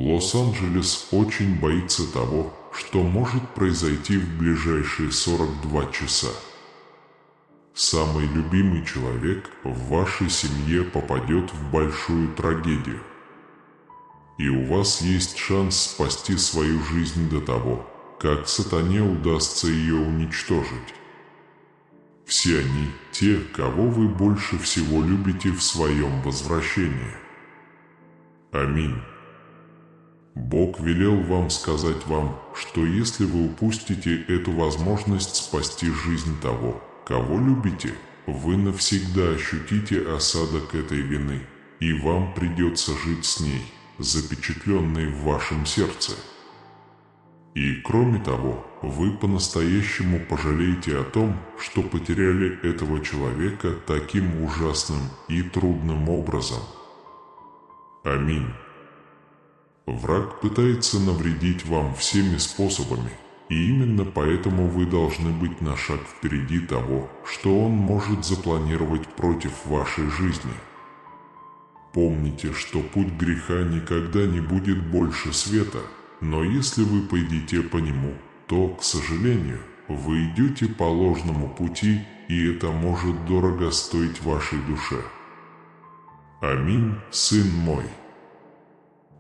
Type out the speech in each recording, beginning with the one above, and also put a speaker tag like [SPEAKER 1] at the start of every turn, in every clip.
[SPEAKER 1] Лос-Анджелес очень боится того, что может произойти в ближайшие 42 часа. Самый любимый человек в вашей семье попадет в большую трагедию. И у вас есть шанс спасти свою жизнь до того, как сатане удастся ее уничтожить. Все они те, кого вы больше всего любите в своем возвращении. Аминь. Бог велел вам сказать вам, что если вы упустите эту возможность спасти жизнь того, кого любите, вы навсегда ощутите осадок этой вины, и вам придется жить с ней, запечатленной в вашем сердце. И кроме того, вы по-настоящему пожалеете о том, что потеряли этого человека таким ужасным и трудным образом. Аминь. Враг пытается навредить вам всеми способами, и именно поэтому вы должны быть на шаг впереди того, что он может запланировать против вашей жизни. Помните, что путь греха никогда не будет больше света, но если вы пойдете по нему, то, к сожалению, вы идете по ложному пути, и это может дорого стоить вашей душе. Аминь, сын мой.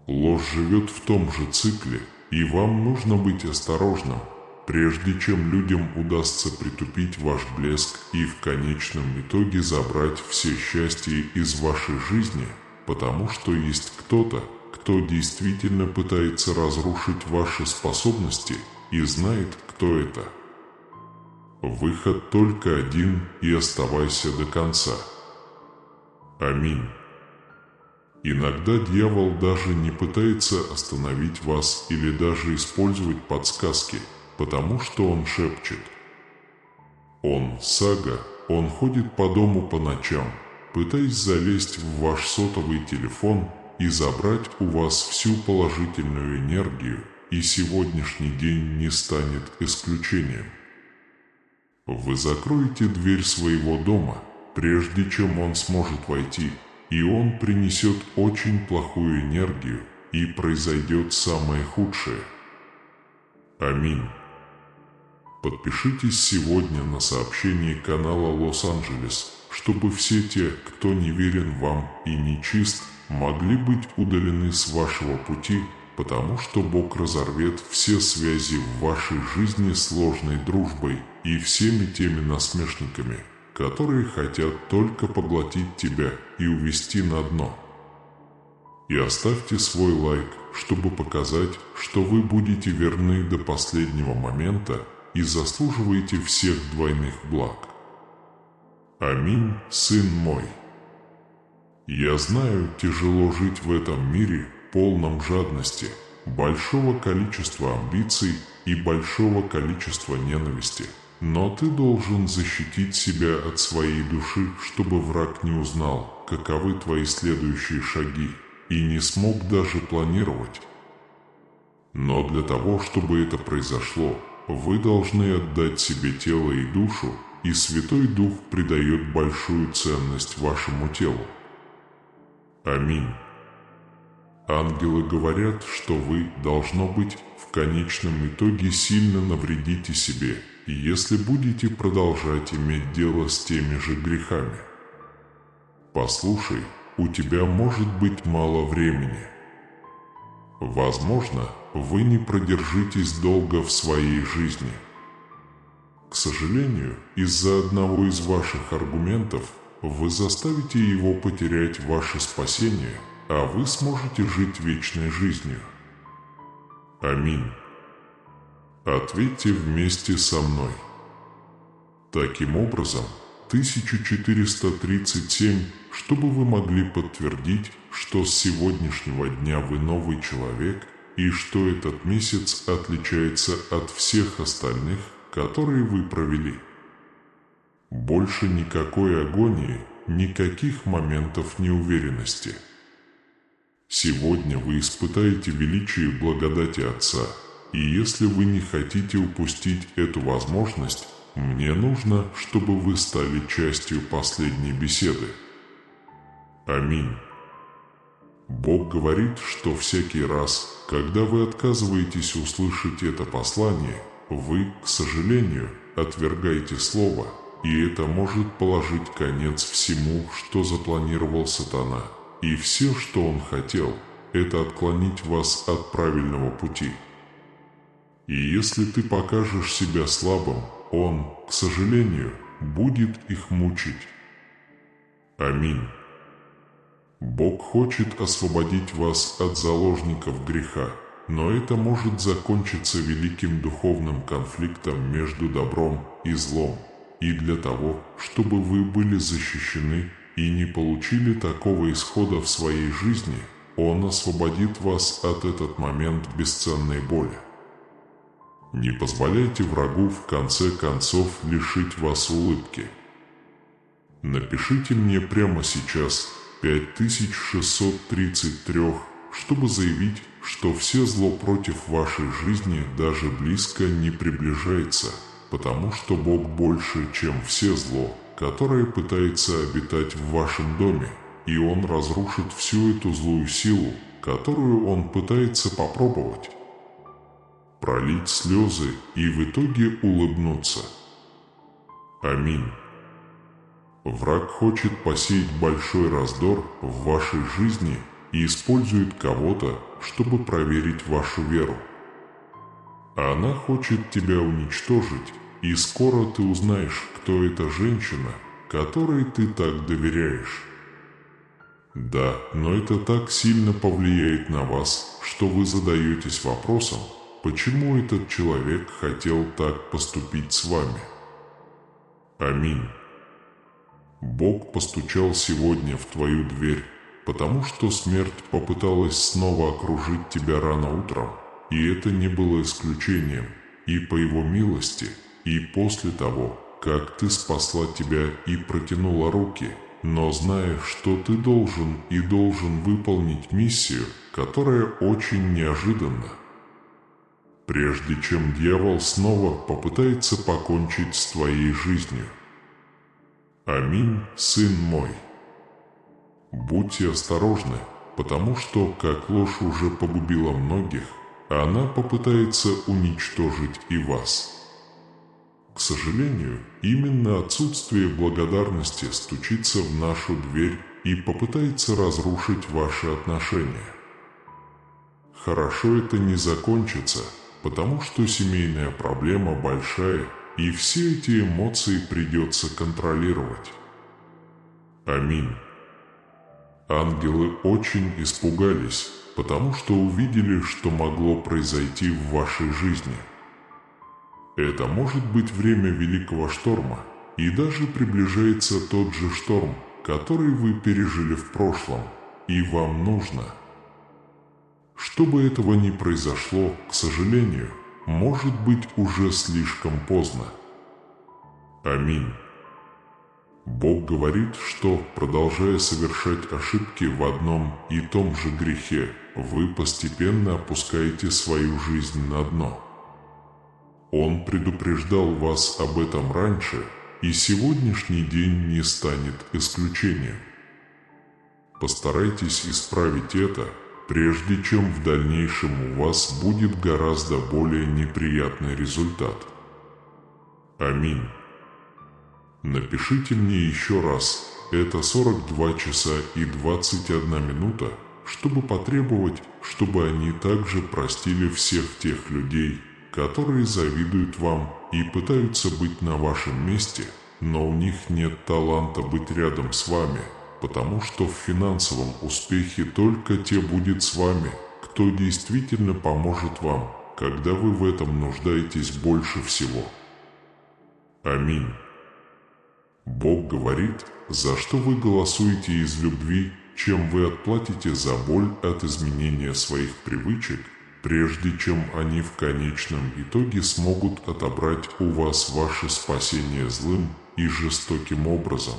[SPEAKER 1] Ложь живет в том же цикле, и вам нужно быть осторожным, прежде чем людям удастся притупить ваш блеск и в конечном итоге забрать все счастье из вашей жизни, потому что есть кто-то, кто действительно пытается разрушить ваши способности и знает, кто это. Выход только один, и оставайся до конца. Аминь. Иногда дьявол даже не пытается остановить вас или даже использовать подсказки, потому что он шепчет. Он сага, он ходит по дому по ночам, пытаясь залезть в ваш сотовый телефон и забрать у вас всю положительную энергию, и сегодняшний день не станет исключением. Вы закроете дверь своего дома, прежде чем он сможет войти, и он принесет очень плохую энергию, и произойдет самое худшее. Аминь. Подпишитесь сегодня на сообщение канала Лос-Анджелес, чтобы все те, кто не верен вам и нечист, могли быть удалены с вашего пути, потому что Бог разорвет все связи в вашей жизни с ложной дружбой и всеми теми насмешниками, которые хотят только поглотить тебя и увести на дно. И оставьте свой лайк, чтобы показать, что вы будете верны до последнего момента и заслуживаете всех двойных благ. Аминь, сын мой. Я знаю, тяжело жить в этом мире, полном жадности, большого количества амбиций и большого количества ненависти. Но ты должен защитить себя от своей души, чтобы враг не узнал, каковы твои следующие шаги, и не смог даже планировать. Но для того, чтобы это произошло, вы должны отдать себе тело и душу, и Святой Дух придает большую ценность вашему телу. Аминь. Ангелы говорят, что вы, должно быть, в конечном итоге сильно навредите себе, если будете продолжать иметь дело с теми же грехами. Послушай, у тебя может быть мало времени. Возможно, вы не продержитесь долго в своей жизни. К сожалению, из-за одного из ваших аргументов вы заставите его потерять ваше спасение, а вы сможете жить вечной жизнью. Аминь. Ответьте вместе со мной. Таким образом, 1437, чтобы вы могли подтвердить, что с сегодняшнего дня вы новый человек, и что этот месяц отличается от всех остальных, которые вы провели. Больше никакой агонии, никаких моментов неуверенности. Сегодня вы испытаете величие благодати Отца, и если вы не хотите упустить эту возможность, мне нужно, чтобы вы стали частью последней беседы. Аминь. Бог говорит, что всякий раз, когда вы отказываетесь услышать это послание, вы, к сожалению, отвергаете слово, и это может положить конец всему, что запланировал сатана. И все, что он хотел, это отклонить вас от правильного пути. И если ты покажешь себя слабым, он, к сожалению, будет их мучить. Аминь. Бог хочет освободить вас от заложников греха, но это может закончиться великим духовным конфликтом между добром и злом. И для того, чтобы вы были защищены и не получили такого исхода в своей жизни, Он освободит вас от этот момент бесценной боли. Не позволяйте врагу в конце концов лишить вас улыбки. Напишите мне прямо сейчас 5633, чтобы заявить, что все зло против вашей жизни даже близко не приближается, потому что Бог больше, чем все зло, которое пытается обитать в вашем доме, и Он разрушит всю эту злую силу, которую Он пытается попробовать. Пролить слезы и в итоге улыбнуться. Аминь. Враг хочет посеять большой раздор в вашей жизни и использует кого-то, чтобы проверить вашу веру. Она хочет тебя уничтожить, и скоро ты узнаешь, кто эта женщина, которой ты так доверяешь. Да, но это так сильно повлияет на вас, что вы задаетесь вопросом, почему этот человек хотел так поступить с вами. Аминь. Бог постучал сегодня в твою дверь, потому что смерть попыталась снова окружить тебя рано утром, и это не было исключением, и по Его милости, и после того, как ты спасла тебя и протянула руки, но зная, что ты должен выполнить миссию, которая очень неожиданна. Прежде чем дьявол снова попытается покончить с твоей жизнью. Аминь, сын мой. Будьте осторожны, потому что, как ложь уже погубила многих, она попытается уничтожить и вас. К сожалению, именно отсутствие благодарности стучится в нашу дверь и попытается разрушить ваши отношения. Хорошо это не закончится, потому что семейная проблема большая, и все эти эмоции придется контролировать. Аминь. Ангелы очень испугались, потому что увидели, что могло произойти в вашей жизни. Это может быть время великого шторма, и даже приближается тот же шторм, который вы пережили в прошлом, и вам нужно. Чтобы этого не произошло, к сожалению, может быть уже слишком поздно. Аминь. Бог говорит, что, продолжая совершать ошибки в одном и том же грехе, вы постепенно опускаете свою жизнь на дно. Он предупреждал вас об этом раньше, и сегодняшний день не станет исключением. Постарайтесь исправить это, прежде чем в дальнейшем у вас будет гораздо более неприятный результат. Аминь. Напишите мне еще раз, это 42 часа и 21 минута, чтобы потребовать, чтобы они также простили всех тех людей, которые завидуют вам и пытаются быть на вашем месте, но у них нет таланта быть рядом с вами, потому что в финансовом успехе только те будет с вами, кто действительно поможет вам, когда вы в этом нуждаетесь больше всего. Аминь. Бог говорит, за что вы голосуете из любви, чем вы отплатите за боль от изменения своих привычек, прежде чем они в конечном итоге смогут отобрать у вас ваше спасение злым и жестоким образом.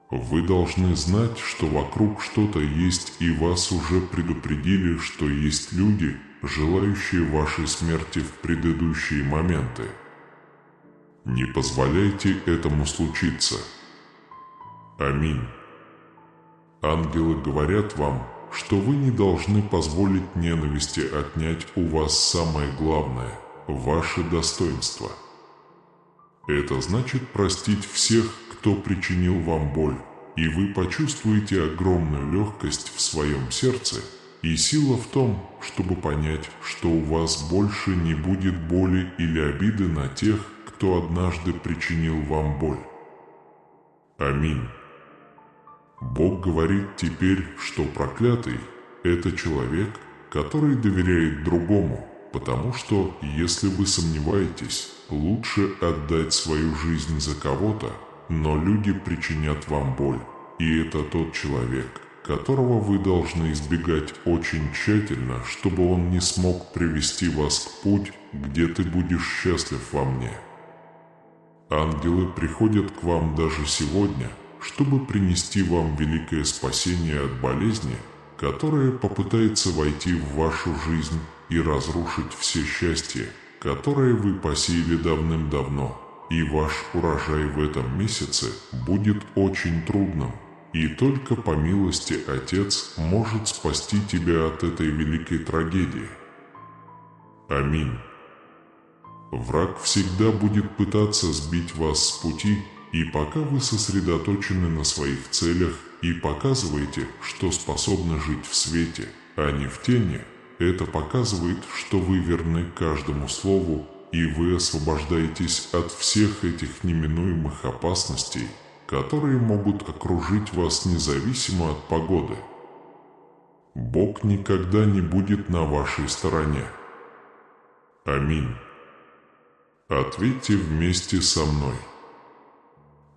[SPEAKER 1] Вы должны знать, что вокруг что-то есть, и вас уже предупредили, что есть люди, желающие вашей смерти в предыдущие моменты. Не позволяйте этому случиться. Аминь. Ангелы говорят вам, что вы не должны позволить ненависти отнять у вас самое главное – ваше достоинство. Это значит простить всех, кто причинил вам боль, и вы почувствуете огромную легкость в своем сердце и сила в том, чтобы понять, что у вас больше не будет боли или обиды на тех, кто однажды причинил вам боль. Аминь. Бог говорит теперь, что проклятый – это человек, который доверяет другому, потому что, если вы сомневаетесь, лучше отдать свою жизнь за кого-то, но люди причинят вам боль, и это тот человек, которого вы должны избегать очень тщательно, чтобы он не смог привести вас к путь, где ты будешь счастлив во мне. Ангелы приходят к вам даже сегодня, чтобы принести вам великое спасение от болезни, которая попытается войти в вашу жизнь и разрушить все счастье, которое вы посеяли давным-давно, и ваш урожай в этом месяце будет очень трудным, и только по милости Отец может спасти тебя от этой великой трагедии. Аминь. Враг всегда будет пытаться сбить вас с пути, и пока вы сосредоточены на своих целях и показываете, что способны жить в свете, а не в тени, это показывает, что вы верны каждому слову, и вы освобождаетесь от всех этих неминуемых опасностей, которые могут окружить вас независимо от погоды. Бог никогда не будет на вашей стороне. Аминь. Ответьте вместе со мной.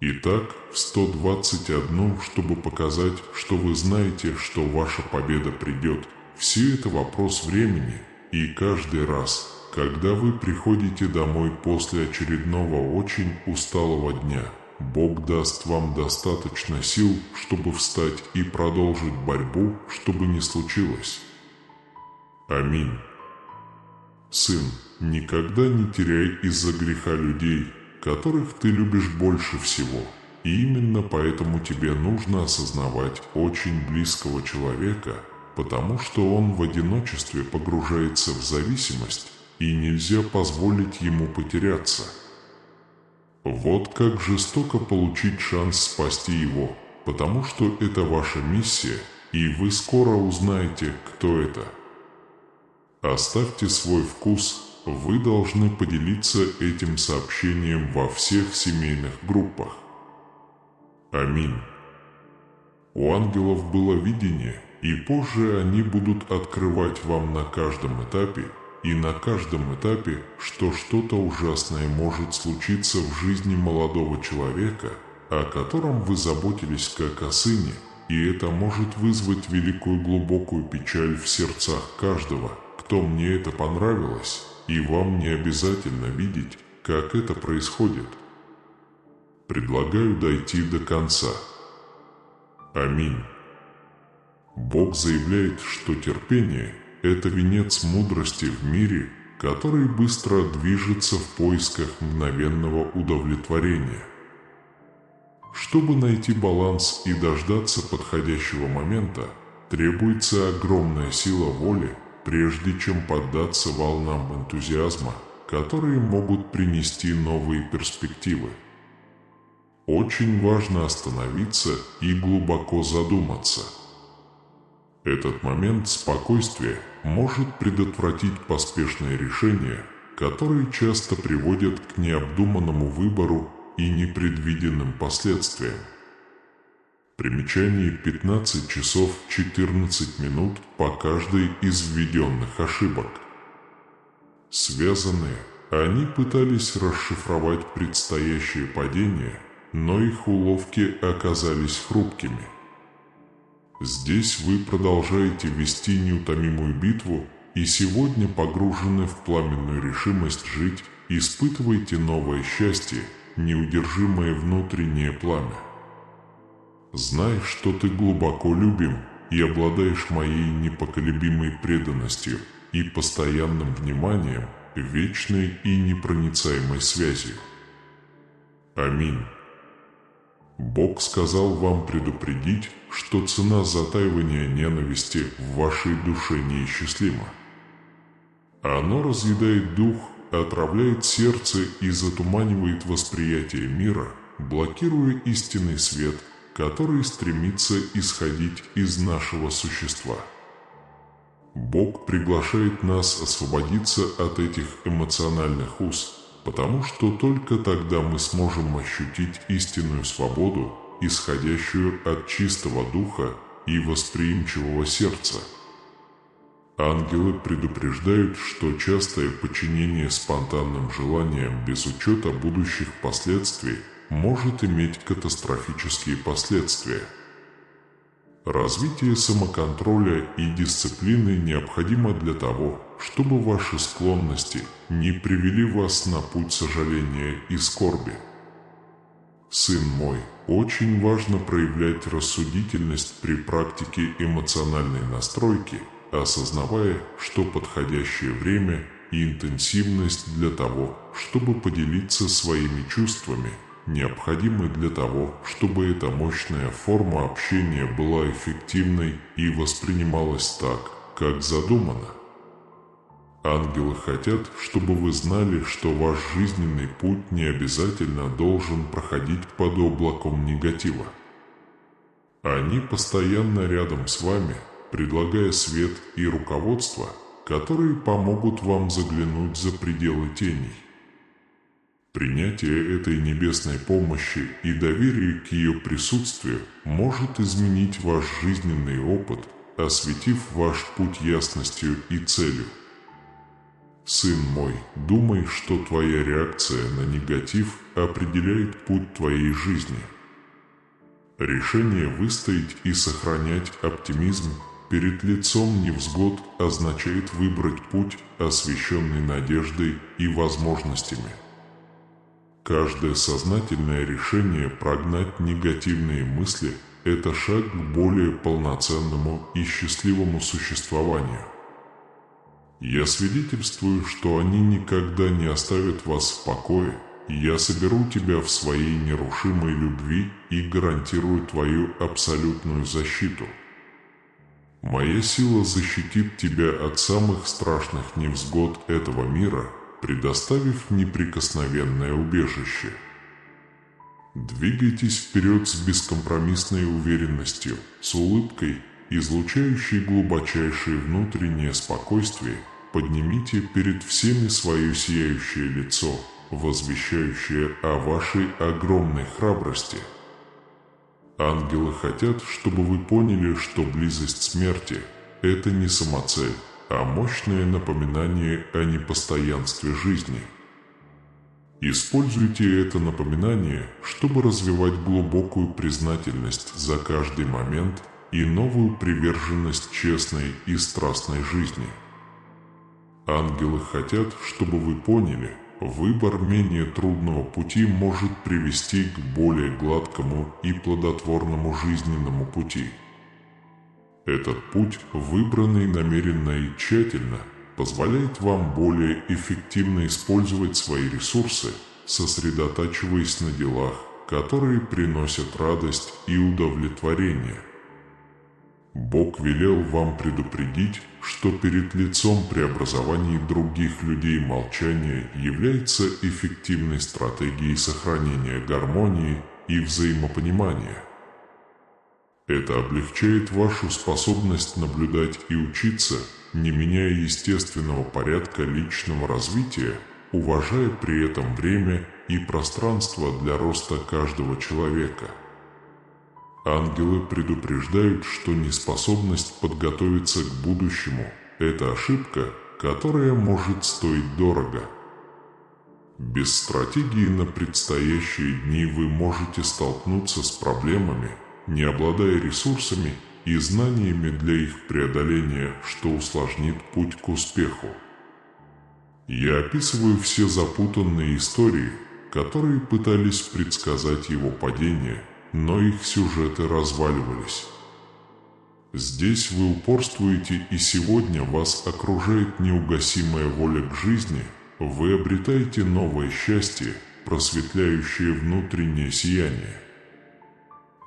[SPEAKER 1] Итак, в 121, чтобы показать, что вы знаете, что ваша победа придет, все это вопрос времени, и каждый раз, когда вы приходите домой после очередного очень усталого дня, Бог даст вам достаточно сил, чтобы встать и продолжить борьбу, чтобы не случилось. Аминь. Сын, никогда не теряй из-за греха людей, которых ты любишь больше всего. И именно поэтому тебе нужно осознавать очень близкого человека, потому что он в одиночестве погружается в зависимость, и нельзя позволить ему потеряться. Вот как жестоко получить шанс спасти его, потому что это ваша миссия, и вы скоро узнаете, кто это. Оставьте свой вкус, вы должны поделиться этим сообщением во всех семейных группах. Аминь. У ангелов было видение, и позже они будут открывать вам на каждом этапе, и на каждом этапе, что что-то ужасное может случиться в жизни молодого человека, о котором вы заботились как о сыне, и это может вызвать великую глубокую печаль в сердцах каждого, кто мне это понравилось, и вам не обязательно видеть, как это происходит. Предлагаю дойти до конца. Аминь. Бог заявляет, что терпение – это венец мудрости в мире, который быстро движется в поисках мгновенного удовлетворения. Чтобы найти баланс и дождаться подходящего момента, требуется огромная сила воли, прежде чем поддаться волнам энтузиазма, которые могут принести новые перспективы. Очень важно остановиться и глубоко задуматься. Этот момент спокойствия может предотвратить поспешные решения, которые часто приводят к необдуманному выбору и непредвиденным последствиям. Примечание: 15 часов 14 минут по каждой из введенных ошибок. Связанные, они пытались расшифровать предстоящее падение, но их уловки оказались хрупкими. Здесь вы продолжаете вести неутомимую битву и сегодня погружены в пламенную решимость жить, испытываете новое счастье, неудержимое внутреннее пламя. Знай, что ты глубоко любим и обладаешь моей непоколебимой преданностью и постоянным вниманием, вечной и непроницаемой связью. Аминь. Бог сказал вам предупредить, что цена затаивания ненависти в вашей душе неисчислима. Оно разъедает дух, отравляет сердце и затуманивает восприятие мира, блокируя истинный свет, который стремится исходить из нашего существа. Бог приглашает нас освободиться от этих эмоциональных уз, потому что только тогда мы сможем ощутить истинную свободу, исходящую от чистого духа и восприимчивого сердца. Ангелы предупреждают, что частое подчинение спонтанным желаниям без учета будущих последствий может иметь катастрофические последствия. Развитие самоконтроля и дисциплины необходимо для того, чтобы ваши склонности не привели вас на путь сожаления и скорби. Сын мой, очень важно проявлять рассудительность при практике эмоциональной настройки, осознавая, что подходящее время и интенсивность для того, чтобы поделиться своими чувствами, необходимы для того, чтобы эта мощная форма общения была эффективной и воспринималась так, как задумано. Ангелы хотят, чтобы вы знали, что ваш жизненный путь не обязательно должен проходить под облаком негатива. Они постоянно рядом с вами, предлагая свет и руководство, которые помогут вам заглянуть за пределы теней. Принятие этой небесной помощи и доверие к ее присутствию может изменить ваш жизненный опыт, осветив ваш путь ясностью и целью. Сын мой, думай, что твоя реакция на негатив определяет путь твоей жизни. Решение выстоять и сохранять оптимизм перед лицом невзгод означает выбрать путь, освещенный надеждой и возможностями. Каждое сознательное решение прогнать негативные мысли – это шаг к более полноценному и счастливому существованию. Я свидетельствую, что они никогда не оставят вас в покое, и я соберу тебя в своей нерушимой любви и гарантирую твою абсолютную защиту. Моя сила защитит тебя от самых страшных невзгод этого мира, предоставив неприкосновенное убежище. Двигайтесь вперед с бескомпромиссной уверенностью, с улыбкой, излучающей глубочайшее внутреннее спокойствие. Поднимите перед всеми свое сияющее лицо, возвещающее о вашей огромной храбрости. Ангелы хотят, чтобы вы поняли, что близость смерти – это не самоцель, а мощное напоминание о непостоянстве жизни. Используйте это напоминание, чтобы развивать глубокую признательность за каждый момент и новую приверженность честной и страстной жизни. Ангелы хотят, чтобы вы поняли, выбор менее трудного пути может привести к более гладкому и плодотворному жизненному пути. Этот путь, выбранный намеренно и тщательно, позволяет вам более эффективно использовать свои ресурсы, сосредотачиваясь на делах, которые приносят радость и удовлетворение. Бог велел вам предупредить, что перед лицом преобразований других людей молчание является эффективной стратегией сохранения гармонии и взаимопонимания. Это облегчает вашу способность наблюдать и учиться, не меняя естественного порядка личного развития, уважая при этом время и пространство для роста каждого человека. Ангелы предупреждают, что неспособность подготовиться к будущему – это ошибка, которая может стоить дорого. Без стратегии на предстоящие дни вы можете столкнуться с проблемами, не обладая ресурсами и знаниями для их преодоления, что усложнит путь к успеху. Я описываю все запутанные истории, которые пытались предсказать его падение, но их сюжеты разваливались. Здесь вы упорствуете, и сегодня вас окружает неугасимая воля к жизни, вы обретаете новое счастье, просветляющее внутреннее сияние.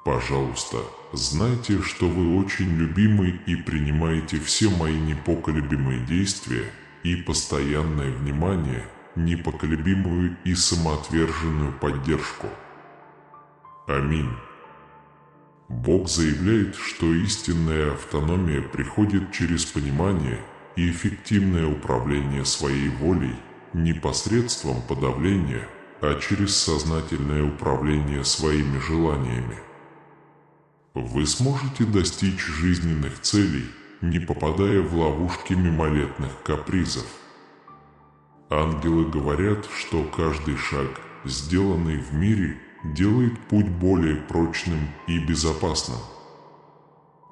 [SPEAKER 1] Пожалуйста, знайте, что вы очень любимы и принимаете все мои непоколебимые действия и постоянное внимание, непоколебимую и самоотверженную поддержку. Аминь. Бог заявляет, что истинная автономия приходит через понимание и эффективное управление своей волей не посредством подавления, а через сознательное управление своими желаниями. Вы сможете достичь жизненных целей, не попадая в ловушки мимолетных капризов. Ангелы говорят, что каждый шаг, сделанный в мире, делает путь более прочным и безопасным.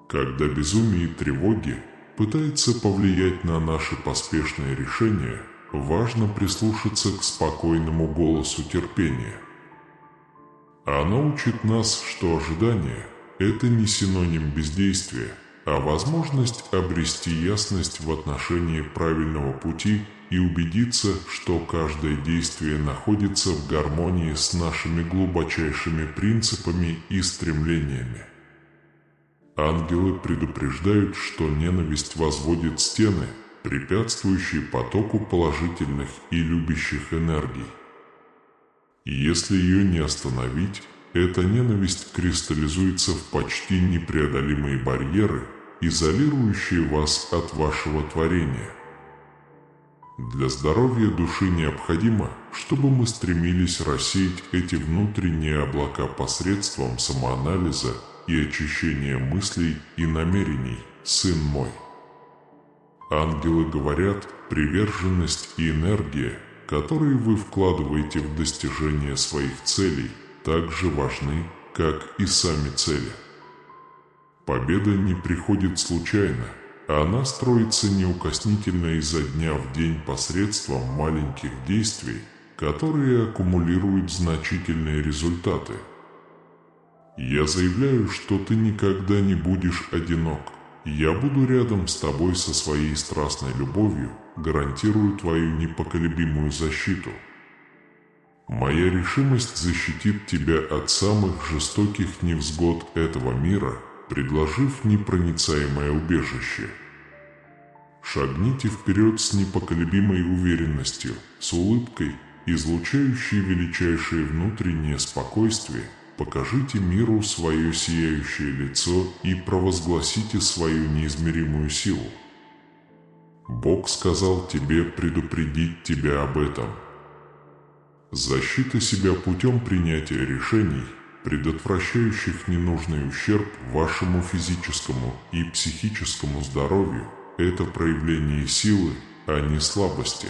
[SPEAKER 1] Когда безумие и тревоги пытаются повлиять на наши поспешные решения, важно прислушаться к спокойному голосу терпения. Оно учит нас, что ожидание – это не синоним бездействия, а возможность обрести ясность в отношении правильного пути и убедиться, что каждое действие находится в гармонии с нашими глубочайшими принципами и стремлениями. Ангелы предупреждают, что ненависть возводит стены, препятствующие потоку положительных и любящих энергий. И если ее не остановить, эта ненависть кристаллизуется в почти непреодолимые барьеры, изолирующие вас от вашего творения. Для здоровья души необходимо, чтобы мы стремились рассеять эти внутренние облака посредством самоанализа и очищения мыслей и намерений, сын мой. Ангелы говорят, приверженность и энергия, которые вы вкладываете в достижение своих целей, так же важны, как и сами цели. Победа не приходит случайно, она строится неукоснительно изо дня в день посредством маленьких действий, которые аккумулируют значительные результаты. Я заявляю, что ты никогда не будешь одинок. Я буду рядом с тобой со своей страстной любовью, гарантирую твою непоколебимую защиту. Моя решимость защитит тебя от самых жестоких невзгод этого мира, предложив непроницаемое убежище. Шагните вперед с непоколебимой уверенностью, с улыбкой, излучающей величайшее внутреннее спокойствие, покажите миру свое сияющее лицо и провозгласите свою неизмеримую силу. Бог сказал тебе предупредить тебя об этом. Защита себя путем принятия решений, предотвращающих ненужный ущерб вашему физическому и психическому здоровью, это проявление силы, а не слабости.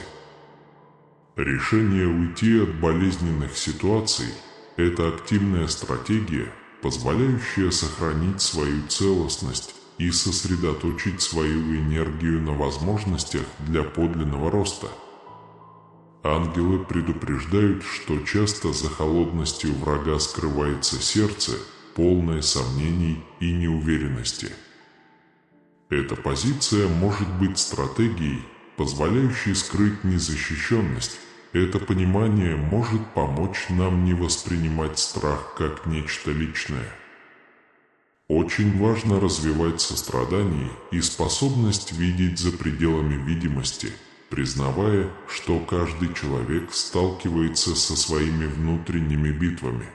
[SPEAKER 1] Решение уйти от болезненных ситуаций – это активная стратегия, позволяющая сохранить свою целостность и сосредоточить свою энергию на возможностях для подлинного роста. Ангелы предупреждают, что часто за холодностью врага скрывается сердце, полное сомнений и неуверенности. Эта позиция может быть стратегией, позволяющей скрыть незащищенность. Это понимание может помочь нам не воспринимать страх как нечто личное. Очень важно развивать сострадание и способность видеть за пределами видимости, признавая, что каждый человек сталкивается со своими внутренними битвами.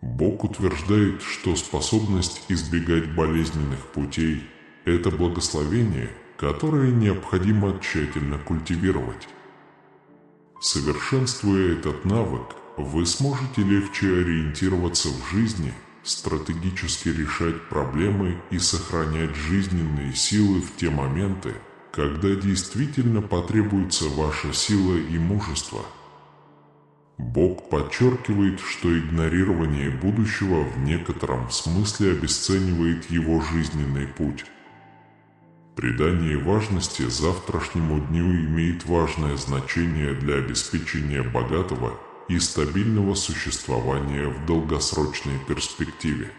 [SPEAKER 1] Бог утверждает, что способность избегать болезненных путей – это благословение, которое необходимо тщательно культивировать. Совершенствуя этот навык, вы сможете легче ориентироваться в жизни, стратегически решать проблемы и сохранять жизненные силы в те моменты, когда действительно потребуется ваша сила и мужество. Бог подчеркивает, что игнорирование будущего в некотором смысле обесценивает его жизненный путь. Придание важности завтрашнему дню имеет важное значение для обеспечения богатого и стабильного существования в долгосрочной перспективе.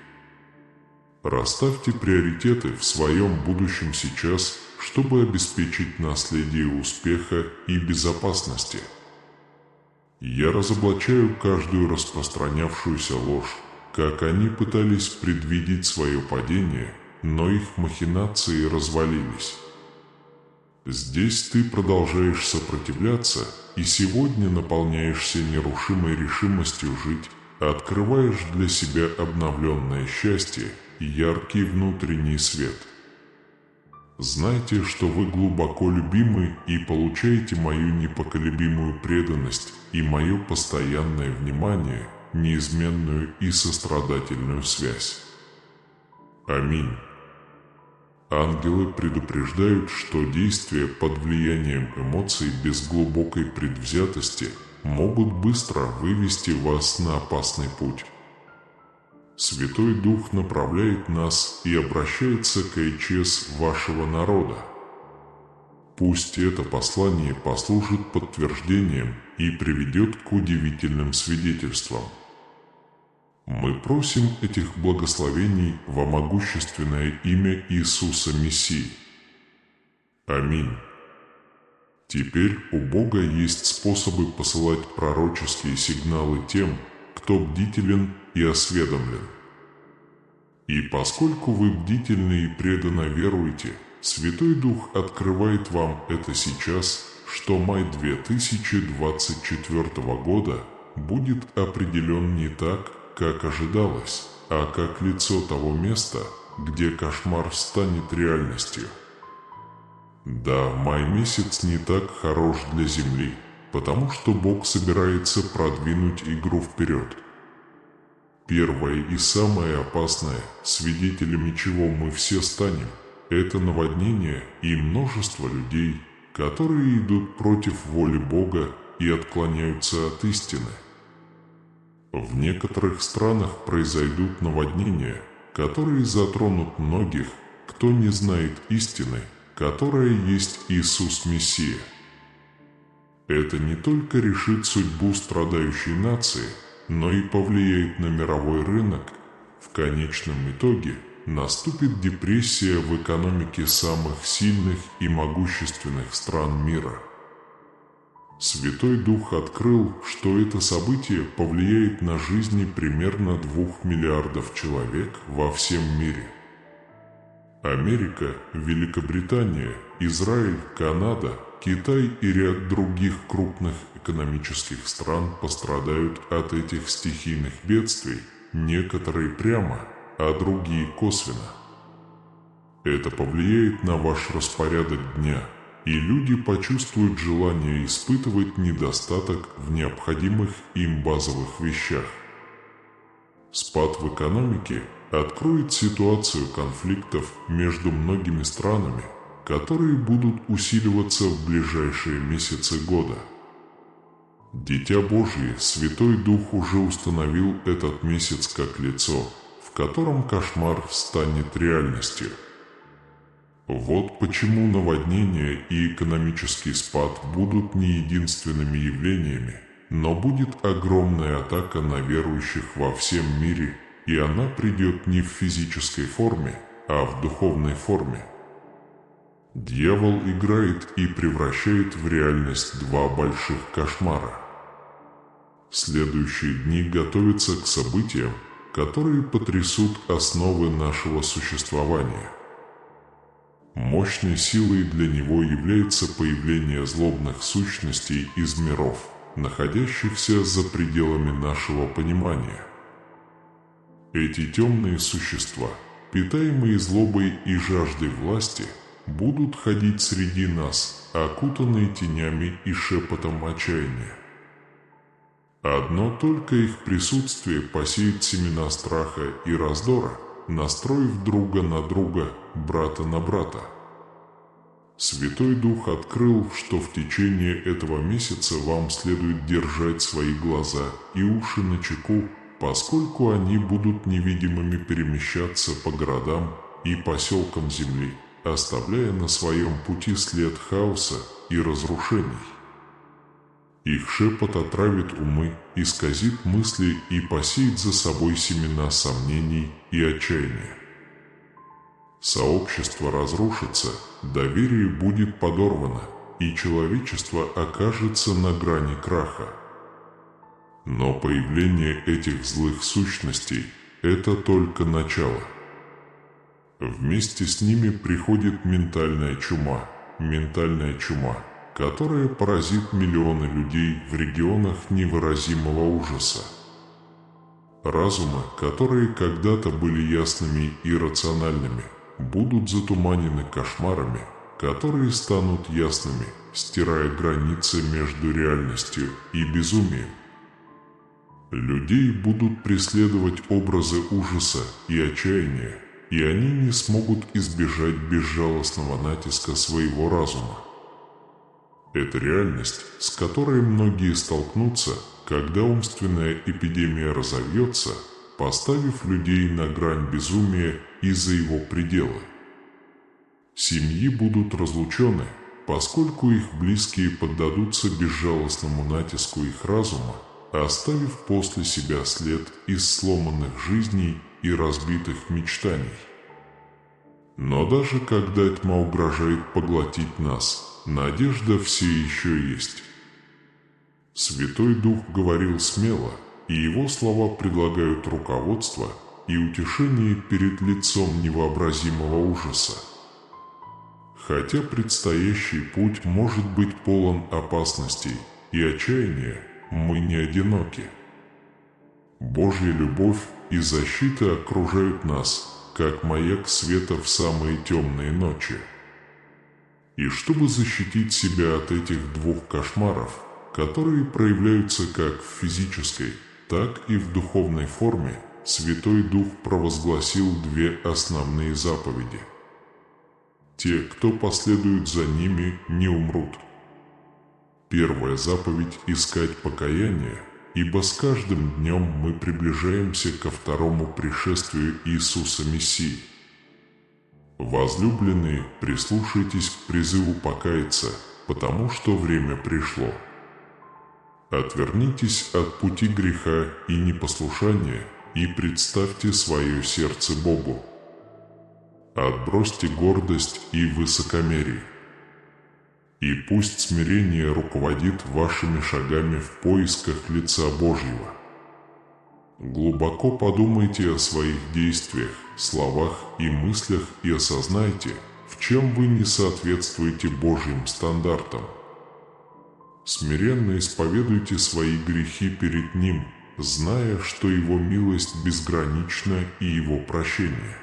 [SPEAKER 1] Расставьте приоритеты в своем будущем сейчас, чтобы обеспечить наследие успеха и безопасности. Я разоблачаю каждую распространявшуюся ложь, как они пытались предвидеть свое падение, но их махинации развалились. Здесь ты продолжаешь сопротивляться и сегодня наполняешься нерушимой решимостью жить, открываешь для себя обновленное счастье и яркий внутренний свет. Знайте, что вы глубоко любимы и получаете мою непоколебимую преданность и мое постоянное внимание, неизменную и сострадательную связь. Аминь. Ангелы предупреждают, что действия под влиянием эмоций без глубокой предвзятости могут быстро вывести вас на опасный путь. Святой Дух направляет нас и обращается к ИЧС вашего народа. Пусть это послание послужит подтверждением и приведет к удивительным свидетельствам. Мы просим этих благословений во могущественное имя Иисуса Мессии. Аминь. Теперь у Бога есть способы посылать пророческие сигналы тем, кто бдителен и осведомлен. И поскольку вы бдительны и преданно веруете, Святой Дух открывает вам это сейчас, что май 2024 года будет определен не так, как ожидалось, а как лицо того места, где кошмар станет реальностью. Да, май месяц не так хорош для Земли, потому что Бог собирается продвинуть игру вперед. Первое и самое опасное, свидетелями чего мы все станем, это наводнение и множество людей, которые идут против воли Бога и отклоняются от истины. В некоторых странах произойдут наводнения, которые затронут многих, кто не знает истины, которая есть Иисус Мессия. Это не только решит судьбу страдающей нации, но и повлияет на мировой рынок. В конечном итоге наступит депрессия в экономике самых сильных и могущественных стран мира. Святой Дух открыл, что это событие повлияет на жизни примерно 2 миллиардов человек во всем мире. Америка, Великобритания, Израиль, Канада, Китай и ряд других крупных экономических стран пострадают от этих стихийных бедствий, некоторые прямо, а другие косвенно. Это повлияет на ваш распорядок дня, и люди почувствуют желание испытывать недостаток в необходимых им базовых вещах. Спад в экономике откроет ситуацию конфликтов между многими странами, которые будут усиливаться в ближайшие месяцы года. Дитя Божье, Святой Дух уже установил этот месяц как лицо, в котором кошмар станет реальностью. Вот почему наводнение и экономический спад будут не единственными явлениями, но будет огромная атака на верующих во всем мире, и она придет не в физической форме, а в духовной форме. Дьявол играет и превращает в реальность 2 больших кошмара. Следующие дни готовятся к событиям, которые потрясут основы нашего существования. Мощной силой для него является появление злобных сущностей из миров, находящихся за пределами нашего понимания. Эти темные существа, питаемые злобой и жаждой власти, будут ходить среди нас, окутанные тенями и шепотом отчаяния. Одно только их присутствие посеет семена страха и раздора, настроив друга на друга, брата на брата. Святой Дух открыл, что в течение этого месяца вам следует держать свои глаза и уши начеку, поскольку они будут невидимыми перемещаться по городам и поселкам земли, оставляя на своем пути след хаоса и разрушений. Их шепот отравит умы, исказит мысли и посеет за собой семена сомнений и отчаяния. Сообщество разрушится, доверие будет подорвано, и человечество окажется на грани краха. Но появление этих злых сущностей – это только начало. Вместе с ними приходит ментальная чума, которая поразит миллионы людей в регионах невыразимого ужаса. Разумы, которые когда-то были ясными и рациональными, будут затуманены кошмарами, которые станут ясными, стирая границы между реальностью и безумием. Людей будут преследовать образы ужаса и отчаяния, и они не смогут избежать безжалостного натиска своего разума. Это реальность, с которой многие столкнутся, когда умственная эпидемия разовьется, поставив людей на грань безумия и за его пределы. Семьи будут разлучены, поскольку их близкие поддадутся безжалостному натиску их разума, оставив после себя след из сломанных жизней и разбитых мечтаний. Но даже когда тьма угрожает поглотить нас, надежда все еще есть. Святой Дух говорил смело, и его слова предлагают руководство и утешение перед лицом невообразимого ужаса. Хотя предстоящий путь может быть полон опасностей и отчаяния, мы не одиноки. Божья любовь и защита окружают нас, как маяк света в самые темные ночи. И чтобы защитить себя от этих двух кошмаров, которые проявляются как в физической, так и в духовной форме, Святой Дух провозгласил две основные заповеди. Те, кто последует за ними, не умрут. Первая заповедь – искать покаяние, ибо с каждым днем мы приближаемся ко второму пришествию Иисуса Мессии. Возлюбленные, прислушайтесь к призыву покаяться, потому что время пришло. Отвернитесь от пути греха и непослушания и представьте свое сердце Богу. Отбросьте гордость и высокомерие. И пусть смирение руководит вашими шагами в поисках лица Божьего. Глубоко подумайте о своих действиях, словах и мыслях и осознайте, в чем вы не соответствуете Божьим стандартам. Смиренно исповедуйте свои грехи перед Ним, зная, что Его милость безгранична и Его прощение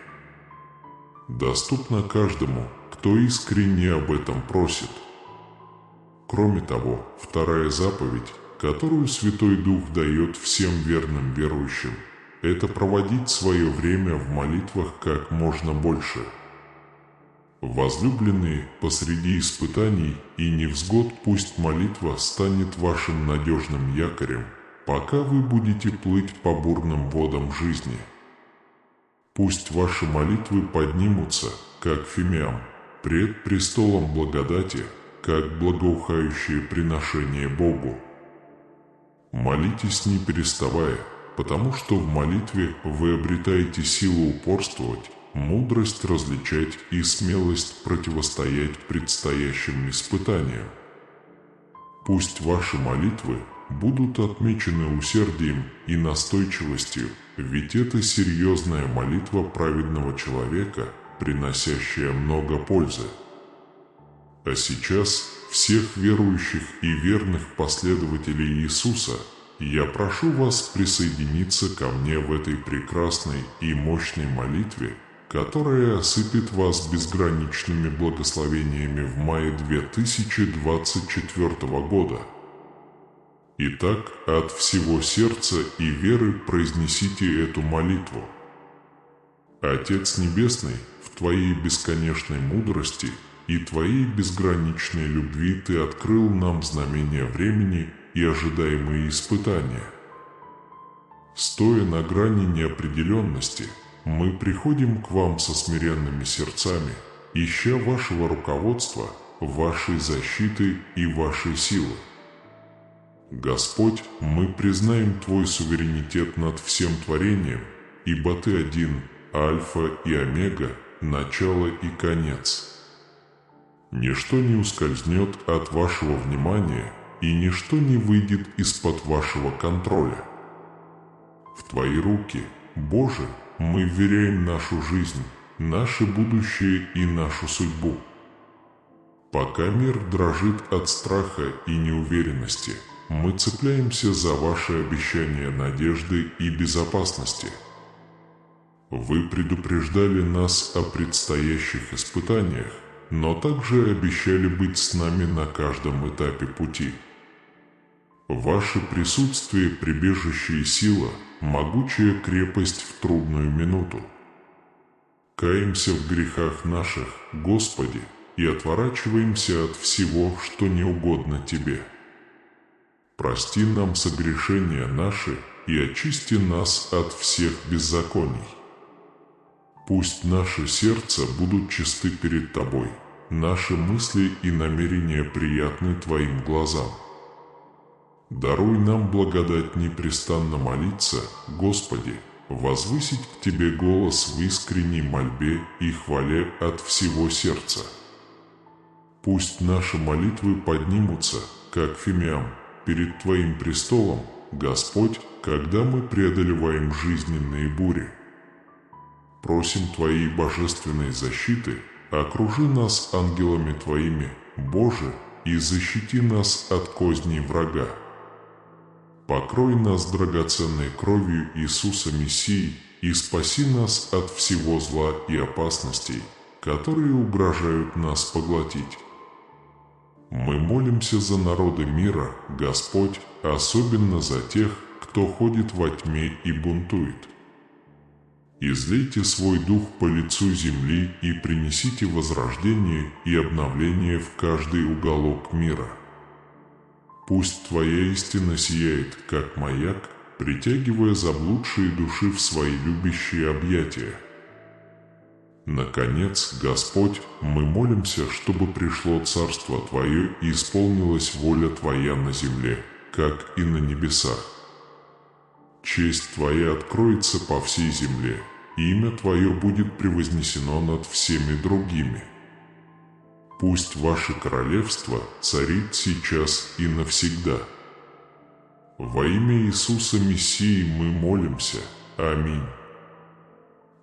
[SPEAKER 1] доступно каждому, кто искренне об этом просит. Кроме того, вторая заповедь, которую Святой Дух дает всем верным верующим, это проводить свое время в молитвах как можно больше. Возлюбленные, посреди испытаний и невзгод пусть молитва станет вашим надежным якорем, пока вы будете плыть по бурным водам жизни. Пусть ваши молитвы поднимутся, как фимиам, пред престолом благодати, как благоухающее приношение Богу. Молитесь не переставая, потому что в молитве вы обретаете силу упорствовать, мудрость различать и смелость противостоять предстоящим испытаниям. Пусть ваши молитвы будут отмечены усердием и настойчивостью, ведь это серьезная молитва праведного человека, приносящая много пользы. А сейчас всех верующих и верных последователей Иисуса я прошу вас присоединиться ко мне в этой прекрасной и мощной молитве, которая осыпет вас безграничными благословениями в мае 2024 года. Итак, от всего сердца и веры произнесите эту молитву. Отец Небесный, в Твоей бесконечной мудрости и Твоей безграничной любви Ты открыл нам знамения времени и ожидаемые испытания. Стоя на грани неопределенности, мы приходим к Вам со смиренными сердцами, ища Вашего руководства, Вашей защиты и Вашей силы. Господь, мы признаем Твой суверенитет над всем творением, ибо Ты один, Альфа и Омега, начало и конец. Ничто не ускользнет от Вашего внимания, и ничто не выйдет из-под Вашего контроля. В Твои руки Боже, мы вверяем нашу жизнь, наше будущее и нашу судьбу. Пока мир дрожит от страха и неуверенности, мы цепляемся за ваши обещания надежды и безопасности. Вы предупреждали нас о предстоящих испытаниях, но также обещали быть с нами на каждом этапе пути. Ваше присутствие – прибежище и сила, могучая крепость в трудную минуту. Каемся в грехах наших, Господи, и отворачиваемся от всего, что не угодно Тебе. Прости нам согрешения наши и очисти нас от всех беззаконий. Пусть наши сердца будут чисты перед Тобой, наши мысли и намерения приятны Твоим глазам. Даруй нам благодать непрестанно молиться, Господи, возвысить к Тебе голос в искренней мольбе и хвале от всего сердца. Пусть наши молитвы поднимутся, как фимиам, перед Твоим престолом, Господь, когда мы преодолеваем жизненные бури. Просим Твоей божественной защиты, окружи нас ангелами Твоими, Боже, и защити нас от козней врага. Покрой нас драгоценной кровью Иисуса Мессии и спаси нас от всего зла и опасностей, которые угрожают нас поглотить. Мы молимся за народы мира, Господь, особенно за тех, кто ходит во тьме и бунтует. Излейте свой дух по лицу земли и принесите возрождение и обновление в каждый уголок мира. Пусть Твоя истина сияет, как маяк, притягивая заблудшие души в свои любящие объятия. Наконец, Господь, мы молимся, чтобы пришло Царство Твое и исполнилась воля Твоя на земле, как и на небесах. Честь Твоя откроется по всей земле, и имя Твое будет превознесено над всеми другими. Пусть Ваше Королевство царит сейчас и навсегда. Во имя Иисуса Мессии мы молимся. Аминь.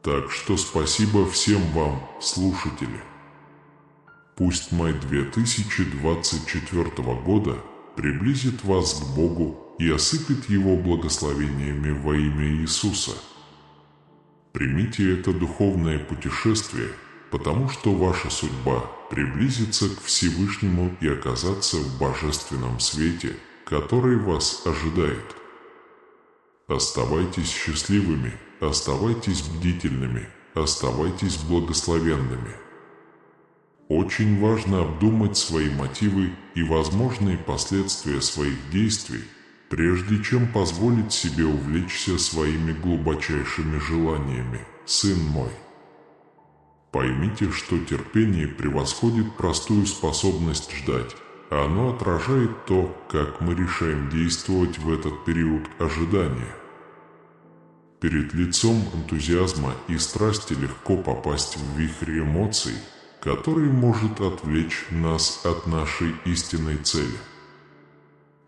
[SPEAKER 1] Так что спасибо всем вам, слушатели. Пусть май 2024 года приблизит вас к Богу и осыпет Его благословениями во имя Иисуса. Примите это духовное путешествие, потому что ваша судьба – приблизиться к Всевышнему и оказаться в божественном свете, который вас ожидает. Оставайтесь счастливыми, оставайтесь бдительными, оставайтесь благословенными. Очень важно обдумать свои мотивы и возможные последствия своих действий, прежде чем позволить себе увлечься своими глубочайшими желаниями, сын мой. Поймите, что терпение превосходит простую способность ждать, а оно отражает то, как мы решаем действовать в этот период ожидания. Перед лицом энтузиазма и страсти легко попасть в вихрь эмоций, который может отвлечь нас от нашей истинной цели.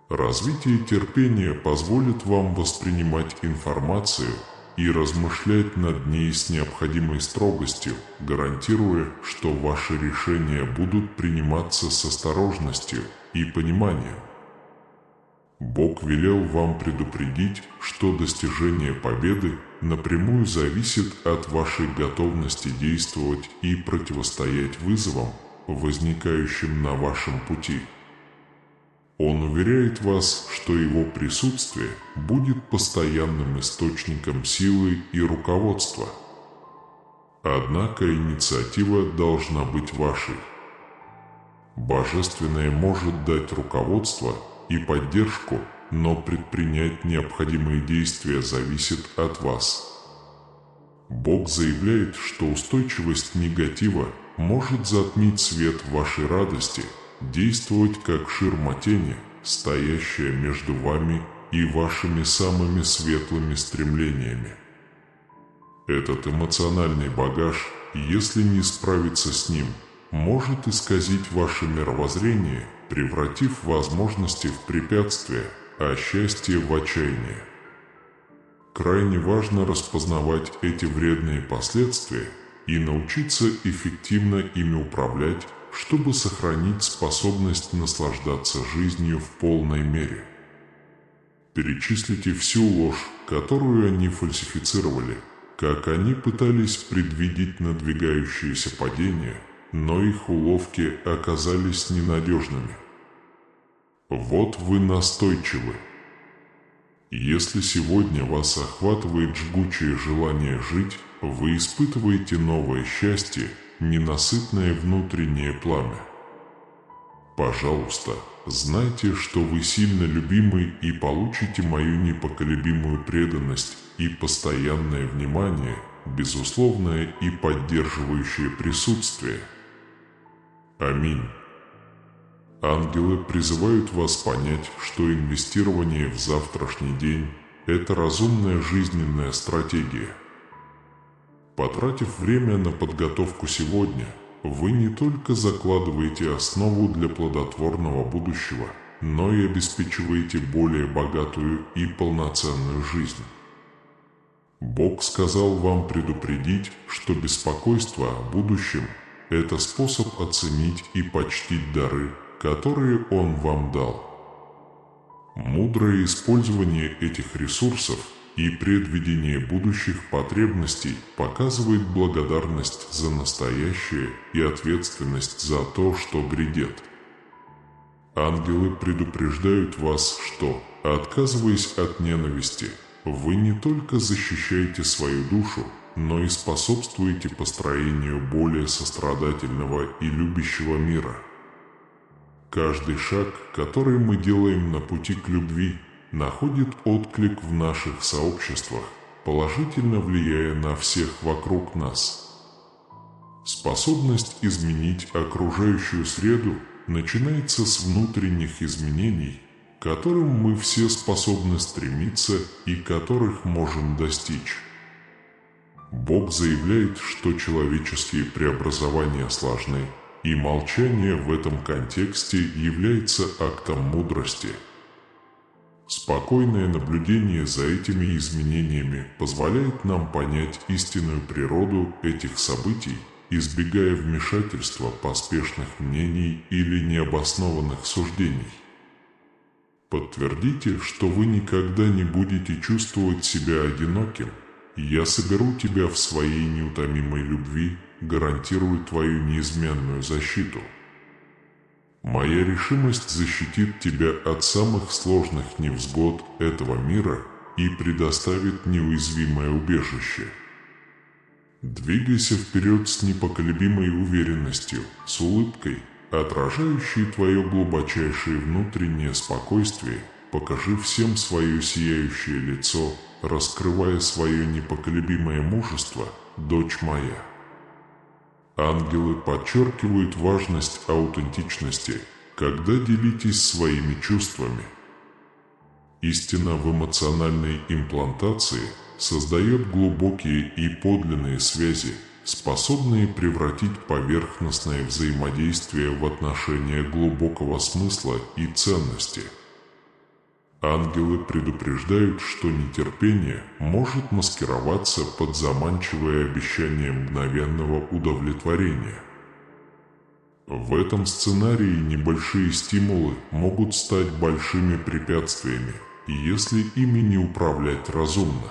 [SPEAKER 1] Развитие терпения позволит вам воспринимать информацию и размышлять над ней с необходимой строгостью, гарантируя, что ваши решения будут приниматься с осторожностью и пониманием. Бог велел вам предупредить, что достижение победы напрямую зависит от вашей готовности действовать и противостоять вызовам, возникающим на вашем пути. Он уверяет вас, что Его присутствие будет постоянным источником силы и руководства. Однако инициатива должна быть вашей. Божественное может дать руководство и поддержку, но предпринять необходимые действия зависит от вас. Бог заявляет, что устойчивость негатива может затмить свет вашей радости, действовать как ширма тени, стоящая между вами и вашими самыми светлыми стремлениями. Этот эмоциональный багаж, если не справиться с ним, может исказить ваше мировоззрение, превратив возможности в препятствия, а счастье в отчаяние. Крайне важно распознавать эти вредные последствия и научиться эффективно ими управлять, чтобы сохранить способность наслаждаться жизнью в полной мере. Перечислите всю ложь, которую они фальсифицировали, как они пытались предвидеть надвигающееся падение, но их уловки оказались ненадежными. Вот вы настойчивы. Если сегодня вас охватывает жгучее желание жить, вы испытываете новое счастье, ненасытное внутреннее пламя. Пожалуйста, знайте, что вы сильно любимы и получите мою непоколебимую преданность и постоянное внимание, безусловное и поддерживающее присутствие. Аминь. Ангелы призывают вас понять, что инвестирование в завтрашний день – это разумная жизненная стратегия. Потратив время на подготовку сегодня, вы не только закладываете основу для плодотворного будущего, но и обеспечиваете более богатую и полноценную жизнь. Бог сказал вам предупредить, что беспокойство о будущем – это способ оценить и почтить дары, которые Он вам дал. Мудрое использование этих ресурсов и предвидение будущих потребностей показывает благодарность за настоящее и ответственность за то, что грядет. Ангелы предупреждают вас, что, отказываясь от ненависти, вы не только защищаете свою душу, но и способствуете построению более сострадательного и любящего мира. Каждый шаг, который мы делаем на пути к любви, находит отклик в наших сообществах, положительно влияя на всех вокруг нас. Способность изменить окружающую среду начинается с внутренних изменений, к которым мы все способны стремиться и которых можем достичь. Бог заявляет, что человеческие преобразования сложны, и молчание в этом контексте является актом мудрости. Спокойное наблюдение за этими изменениями позволяет нам понять истинную природу этих событий, избегая вмешательства поспешных мнений или необоснованных суждений. Подтвердите, что вы никогда не будете чувствовать себя одиноким, и я соберу тебя в своей неутомимой любви, гарантирую твою неизменную защиту. Моя решимость защитит тебя от самых сложных невзгод этого мира и предоставит неуязвимое убежище. Двигайся вперед с непоколебимой уверенностью, с улыбкой, отражающей твое глубочайшее внутреннее спокойствие. Покажи всем свое сияющее лицо, раскрывая свое непоколебимое мужество, дочь моя. Ангелы подчеркивают важность аутентичности, когда делитесь своими чувствами. Истина в эмоциональной имплантации создает глубокие и подлинные связи, способные превратить поверхностное взаимодействие в отношения глубокого смысла и ценности. Ангелы предупреждают, что нетерпение может маскироваться под заманчивое обещание мгновенного удовлетворения. В этом сценарии небольшие стимулы могут стать большими препятствиями, если ими не управлять разумно.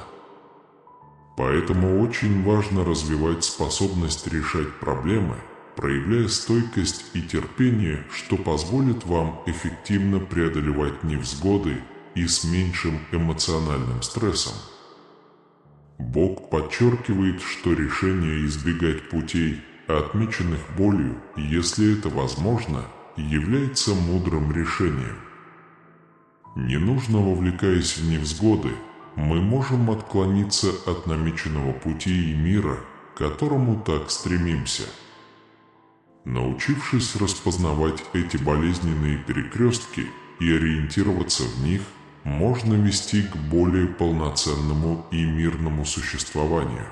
[SPEAKER 1] Поэтому очень важно развивать способность решать проблемы, проявляя стойкость и терпение, что позволит вам эффективно преодолевать невзгоды и с меньшим эмоциональным стрессом. Бог подчеркивает, что решение избегать путей, отмеченных болью, если это возможно, является мудрым решением. Не нужно вовлекаясь в невзгоды, мы можем отклониться от намеченного пути и мира, к которому так стремимся. Научившись распознавать эти болезненные перекрестки и ориентироваться в них, можно вести к более полноценному и мирному существованию.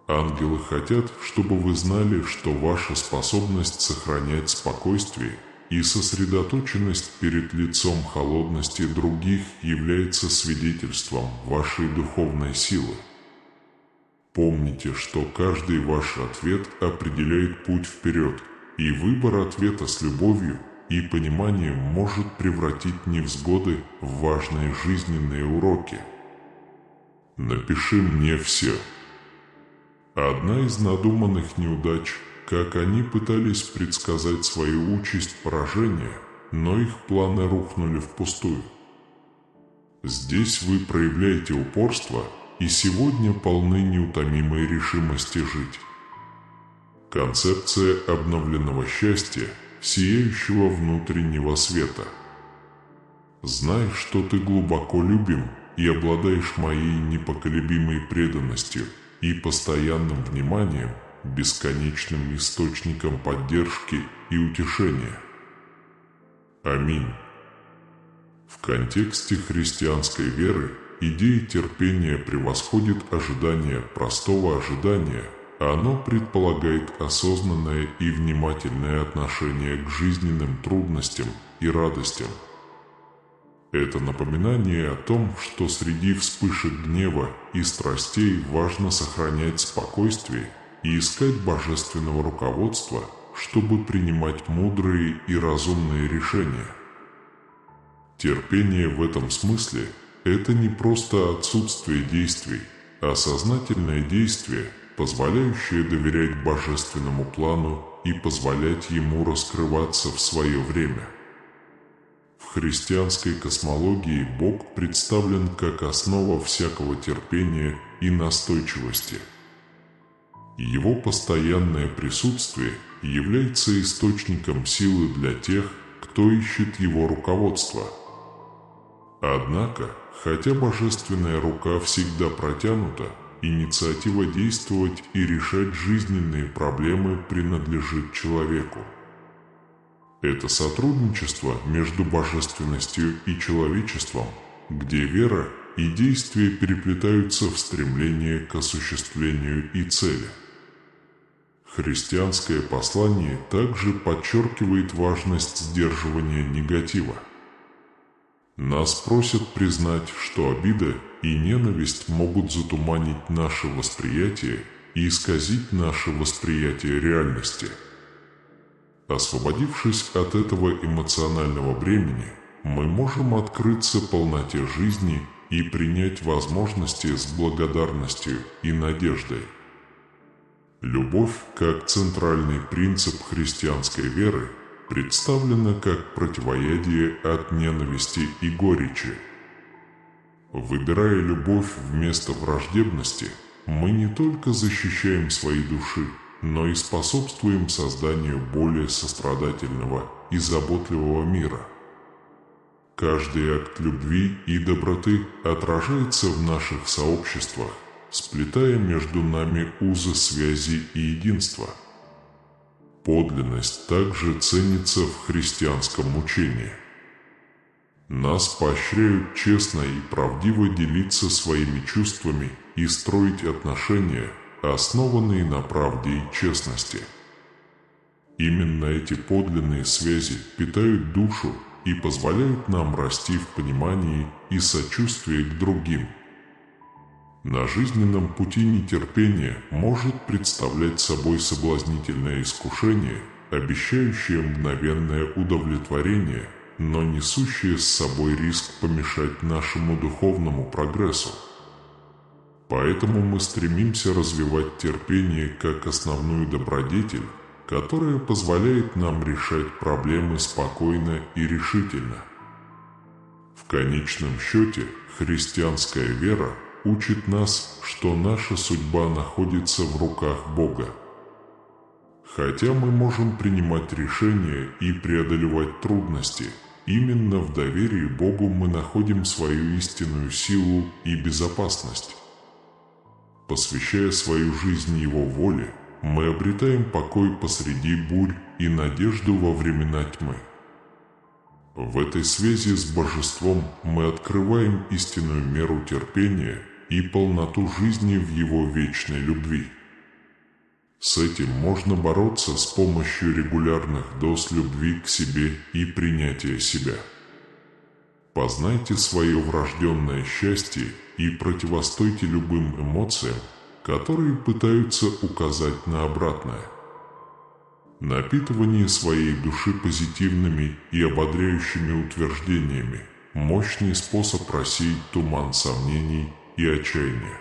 [SPEAKER 1] Ангелы хотят, чтобы вы знали, что ваша способность сохранять спокойствие и сосредоточенность перед лицом холодности других является свидетельством вашей духовной силы. Помните, что каждый ваш ответ определяет путь вперед, и выбор ответа с любовью и пониманием может превратить невзгоды в важные жизненные уроки. Напиши мне все. Одна из надуманных неудач, как они пытались предсказать свою участь поражения, но их планы рухнули впустую. Здесь вы проявляете упорство и сегодня полны неутомимой решимости жить. Концепция обновленного счастья, сияющего внутреннего света. Знай, что ты глубоко любим и обладаешь моей непоколебимой преданностью и постоянным вниманием, бесконечным источником поддержки и утешения. Аминь. В контексте христианской веры идея терпения превосходит ожидание простого ожидания. Оно предполагает осознанное и внимательное отношение к жизненным трудностям и радостям. Это напоминание о том, что среди вспышек гнева и страстей важно сохранять спокойствие и искать божественного руководства, чтобы принимать мудрые и разумные решения. Терпение в этом смысле – это не просто отсутствие действий, а сознательное действие, позволяющее доверять божественному плану и позволять ему раскрываться в свое время. В христианской космологии Бог представлен как основа всякого терпения и настойчивости. Его постоянное присутствие является источником силы для тех, кто ищет его руководство. Однако, хотя божественная рука всегда протянута, инициатива действовать и решать жизненные проблемы принадлежит человеку. Это сотрудничество между божественностью и человечеством, где вера и действие переплетаются в стремлении к осуществлению и цели. Христианское послание также подчеркивает важность сдерживания негатива. Нас просят признать, что обида и ненависть могут затуманить наше восприятие и исказить наше восприятие реальности. Освободившись от этого эмоционального бремени, мы можем открыться полноте жизни и принять возможности с благодарностью и надеждой. Любовь, как центральный принцип христианской веры, представлена как противоядие от ненависти и горечи. Выбирая любовь вместо враждебности, мы не только защищаем свои души, но и способствуем созданию более сострадательного и заботливого мира. Каждый акт любви и доброты отражается в наших сообществах, сплетая между нами узы связи и единства. Подлинность также ценится в христианском учении. Нас поощряют честно и правдиво делиться своими чувствами и строить отношения, основанные на правде и честности. Именно эти подлинные связи питают душу и позволяют нам расти в понимании и сочувствии к другим. На жизненном пути нетерпение может представлять собой соблазнительное искушение, обещающее мгновенное удовлетворение, но несущее с собой риск помешать нашему духовному прогрессу. Поэтому мы стремимся развивать терпение как основную добродетель, которая позволяет нам решать проблемы спокойно и решительно. В конечном счете, христианская вера учит нас, что наша судьба находится в руках Бога. Хотя мы можем принимать решения и преодолевать трудности, именно в доверии Богу мы находим свою истинную силу и безопасность. Посвящая свою жизнь Его воле, мы обретаем покой посреди бурь и надежду во времена тьмы. В этой связи с Божеством мы открываем истинную меру терпения и полноту жизни в Его вечной любви. С этим можно бороться с помощью регулярных доз любви к себе и принятия себя. Познайте свое врожденное счастье и противостойте любым эмоциям, которые пытаются указать на обратное. Напитывание своей души позитивными и ободряющими утверждениями – мощный способ рассеять туман сомнений и отчаяния.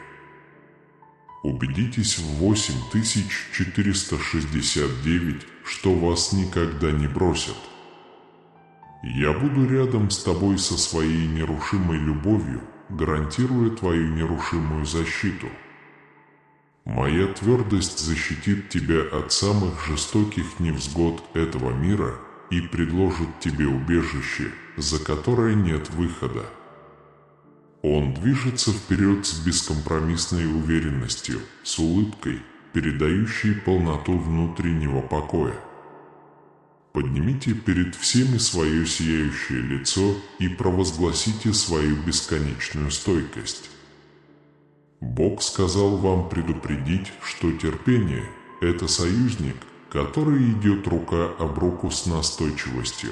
[SPEAKER 1] Убедитесь в 8469, что вас никогда не бросят. Я буду рядом с тобой со своей нерушимой любовью, гарантируя твою нерушимую защиту. Моя твердость защитит тебя от самых жестоких невзгод этого мира и предложит тебе убежище, за которое нет выхода. Он движется вперед с бескомпромиссной уверенностью, с улыбкой, передающей полноту внутреннего покоя. Поднимите перед всеми свое сияющее лицо и провозгласите свою бесконечную стойкость. Бог сказал вам предупредить, что терпение – это союзник, который идет рука об руку с настойчивостью.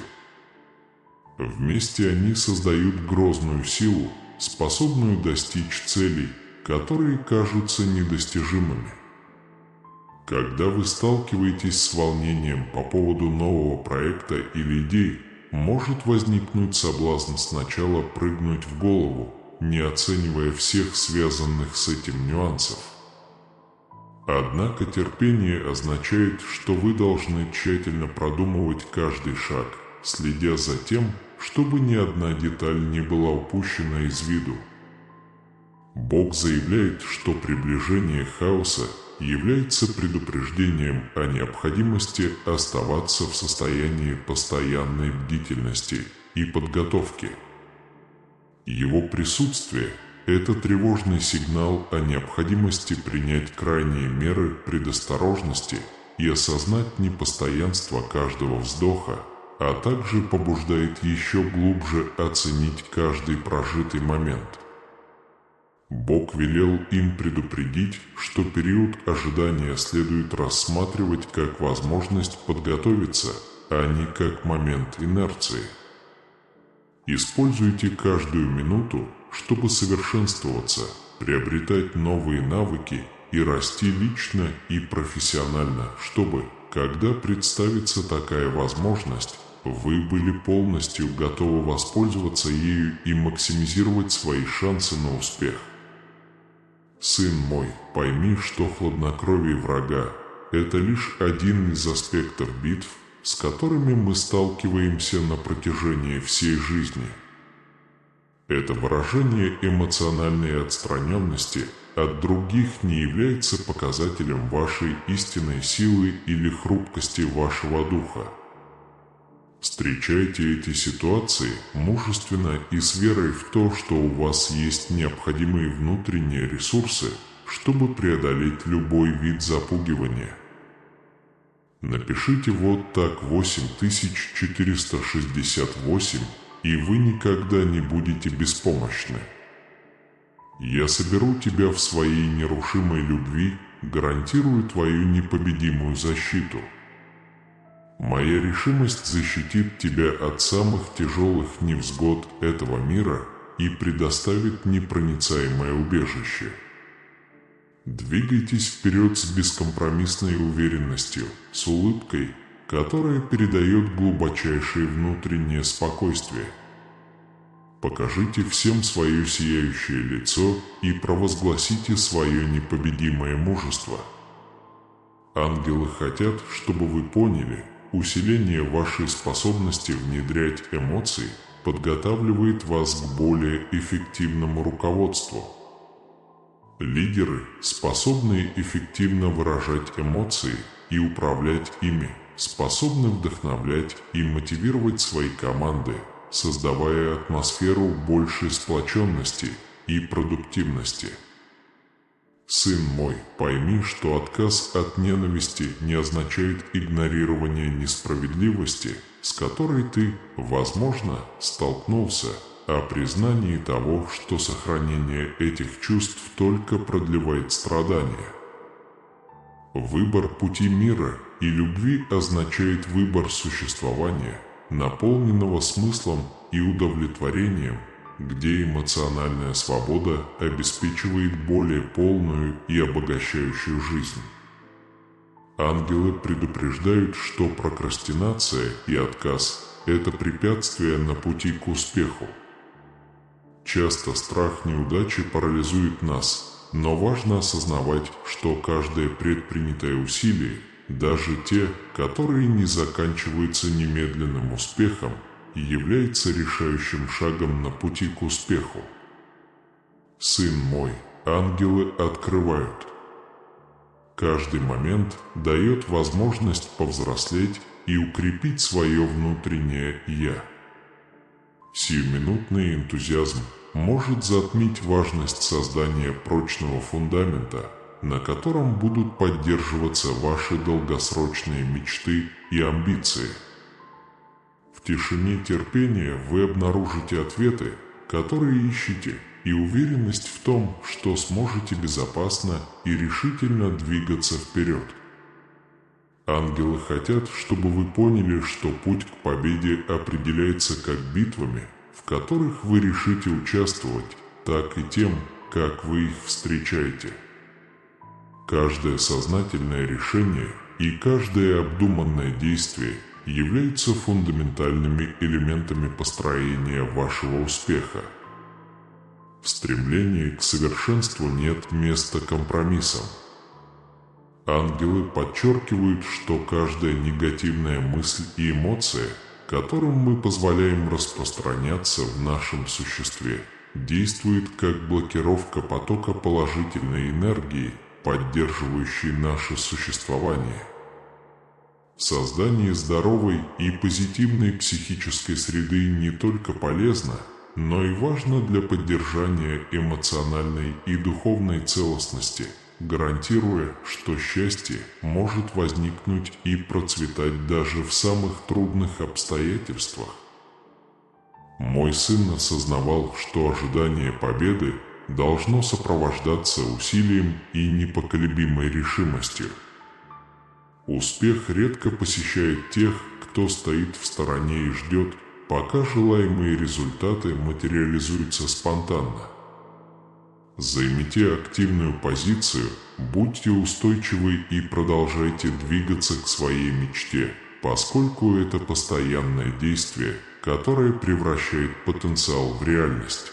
[SPEAKER 1] Вместе они создают грозную силу, способную достичь целей, которые кажутся недостижимыми. Когда вы сталкиваетесь с волнением по поводу нового проекта или идеи, может возникнуть соблазн сначала прыгнуть в голову, не оценивая всех связанных с этим нюансов. Однако терпение означает, что вы должны тщательно продумывать каждый шаг, следя за тем, чтобы ни одна деталь не была упущена из виду. Бог заявляет, что приближение хаоса является предупреждением о необходимости оставаться в состоянии постоянной бдительности и подготовки. Его присутствие – это тревожный сигнал о необходимости принять крайние меры предосторожности и осознать непостоянство каждого вздоха, а также побуждает еще глубже оценить каждый прожитый момент. Бог велел им предупредить, что период ожидания следует рассматривать как возможность подготовиться, а не как момент инерции. Используйте каждую минуту, чтобы совершенствоваться, приобретать новые навыки и расти лично и профессионально, чтобы, когда представится такая возможность, вы были полностью готовы воспользоваться ею и максимизировать свои шансы на успех. Сын мой, пойми, что хладнокровие врага – это лишь один из аспектов битв, с которыми мы сталкиваемся на протяжении всей жизни. Это выражение эмоциональной отстраненности от других не является показателем вашей истинной силы или хрупкости вашего духа. Встречайте эти ситуации мужественно и с верой в то, что у вас есть необходимые внутренние ресурсы, чтобы преодолеть любой вид запугивания. Напишите вот так 8468, и вы никогда не будете беспомощны. Я соберу тебя в своей нерушимой любви, гарантирую твою непобедимую защиту. Моя решимость защитит тебя от самых тяжелых невзгод этого мира и предоставит непроницаемое убежище. Двигайтесь вперед с бескомпромиссной уверенностью, с улыбкой, которая передает глубочайшее внутреннее спокойствие. Покажите всем свое сияющее лицо и провозгласите свое непобедимое мужество. Ангелы хотят, чтобы вы поняли, усиление вашей способности внедрять эмоции подготавливает вас к более эффективному руководству. Лидеры, способные эффективно выражать эмоции и управлять ими, способны вдохновлять и мотивировать свои команды, создавая атмосферу большей сплоченности и продуктивности. Сын мой, пойми, что отказ от ненависти не означает игнорирование несправедливости, с которой ты, возможно, столкнулся, а признание того, что сохранение этих чувств только продлевает страдания. Выбор пути мира и любви означает выбор существования, наполненного смыслом и удовлетворением, где эмоциональная свобода обеспечивает более полную и обогащающую жизнь. Ангелы предупреждают, что прокрастинация и отказ – это препятствие на пути к успеху. Часто страх неудачи парализует нас, но важно осознавать, что каждое предпринятое усилие, даже те, которые не заканчиваются немедленным успехом, является решающим шагом на пути к успеху. Сын мой, ангелы открывают. Каждый момент дает возможность повзрослеть и укрепить свое внутреннее «я». Сиюминутный энтузиазм может затмить важность создания прочного фундамента, на котором будут поддерживаться ваши долгосрочные мечты и амбиции. В тишине терпения вы обнаружите ответы, которые ищете, и уверенность в том, что сможете безопасно и решительно двигаться вперед. Ангелы хотят, чтобы вы поняли, что путь к победе определяется как битвами, в которых вы решите участвовать, так и тем, как вы их встречаете. Каждое сознательное решение и каждое обдуманное действие являются фундаментальными элементами построения вашего успеха. В стремлении к совершенству нет места компромиссам. Ангелы подчеркивают, что каждая негативная мысль и эмоция, которым мы позволяем распространяться в нашем существе, действует как блокировка потока положительной энергии, поддерживающей наше существование. Создание здоровой и позитивной психической среды не только полезно, но и важно для поддержания эмоциональной и духовной целостности, гарантируя, что счастье может возникнуть и процветать даже в самых трудных обстоятельствах. Мой сын осознавал, что ожидание победы должно сопровождаться усилием и непоколебимой решимостью. Успех редко посещает тех, кто стоит в стороне и ждет, пока желаемые результаты материализуются спонтанно. Займите активную позицию, будьте устойчивы и продолжайте двигаться к своей мечте, поскольку это постоянное действие, которое превращает потенциал в реальность.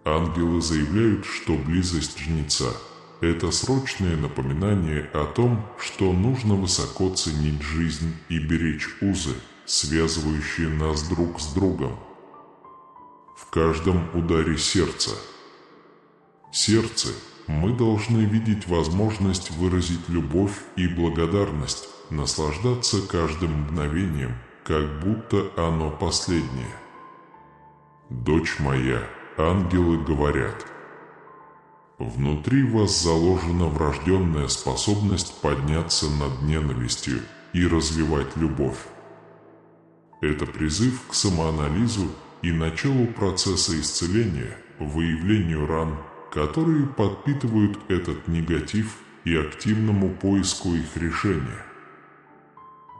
[SPEAKER 1] Ангелы заявляют, что близость жнеца – это срочное напоминание о том, что нужно высоко ценить жизнь и беречь узы, связывающие нас друг с другом. В каждом ударе сердца мы должны видеть возможность выразить любовь и благодарность, наслаждаться каждым мгновением, как будто оно последнее. Дочь моя, ангелы говорят: внутри вас заложена врожденная способность подняться над ненавистью и развивать любовь. Это призыв к самоанализу и началу процесса исцеления, выявлению ран, которые подпитывают этот негатив, и активному поиску их решения.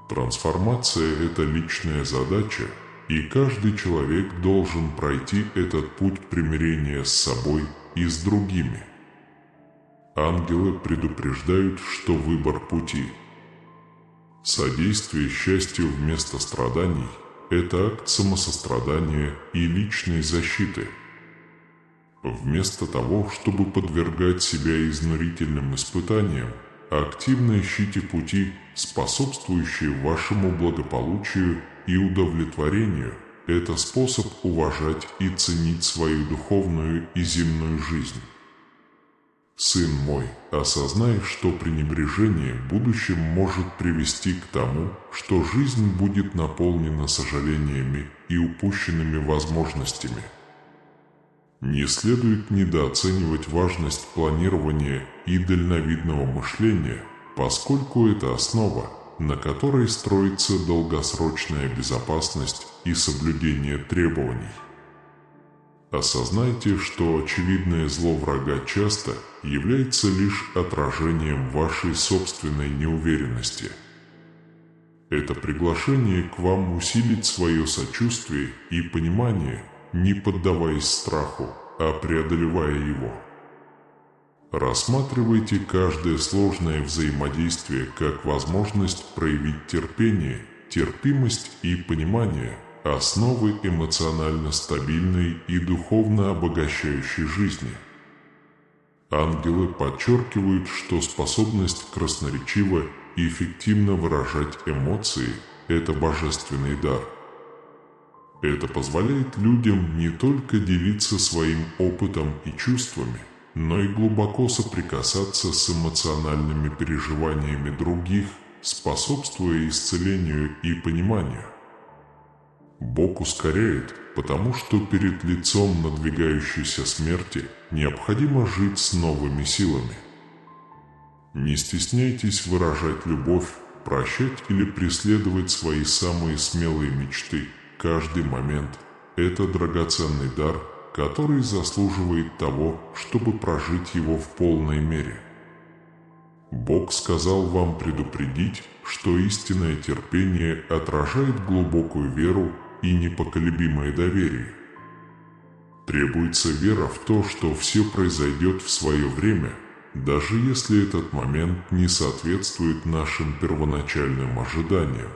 [SPEAKER 1] Трансформация – это личная задача, и каждый человек должен пройти этот путь примирения с собой и с другими. Ангелы предупреждают, что выбор пути – содействие счастью вместо страданий – это акт самосострадания и личной защиты. Вместо того, чтобы подвергать себя изнурительным испытаниям, активно ищите пути, способствующие вашему благополучию и удовлетворению. Это способ уважать и ценить свою духовную и земную жизнь. Сын мой, осознай, что пренебрежение будущим может привести к тому, что жизнь будет наполнена сожалениями и упущенными возможностями. Не следует недооценивать важность планирования и дальновидного мышления, поскольку это основа, на которой строится долгосрочная безопасность и соблюдение требований. Осознайте, что очевидное зло врага часто является лишь отражением вашей собственной неуверенности. Это приглашение к вам усилить свое сочувствие и понимание, не поддаваясь страху, а преодолевая его. Рассматривайте каждое сложное взаимодействие как возможность проявить терпение, терпимость и понимание, основы эмоционально стабильной и духовно обогащающей жизни. Ангелы подчеркивают, что способность красноречиво и эффективно выражать эмоции – это божественный дар. Это позволяет людям не только делиться своим опытом и чувствами, но и глубоко соприкасаться с эмоциональными переживаниями других, способствуя исцелению и пониманию. Бог ускоряет, потому что перед лицом надвигающейся смерти необходимо жить с новыми силами. Не стесняйтесь выражать любовь, прощать или преследовать свои самые смелые мечты. Каждый момент – это драгоценный дар, который заслуживает того, чтобы прожить его в полной мере. Бог сказал вам предупредить, что истинное терпение отражает глубокую веру и непоколебимое доверие. Требуется вера в то, что все произойдет в свое время, даже если этот момент не соответствует нашим первоначальным ожиданиям.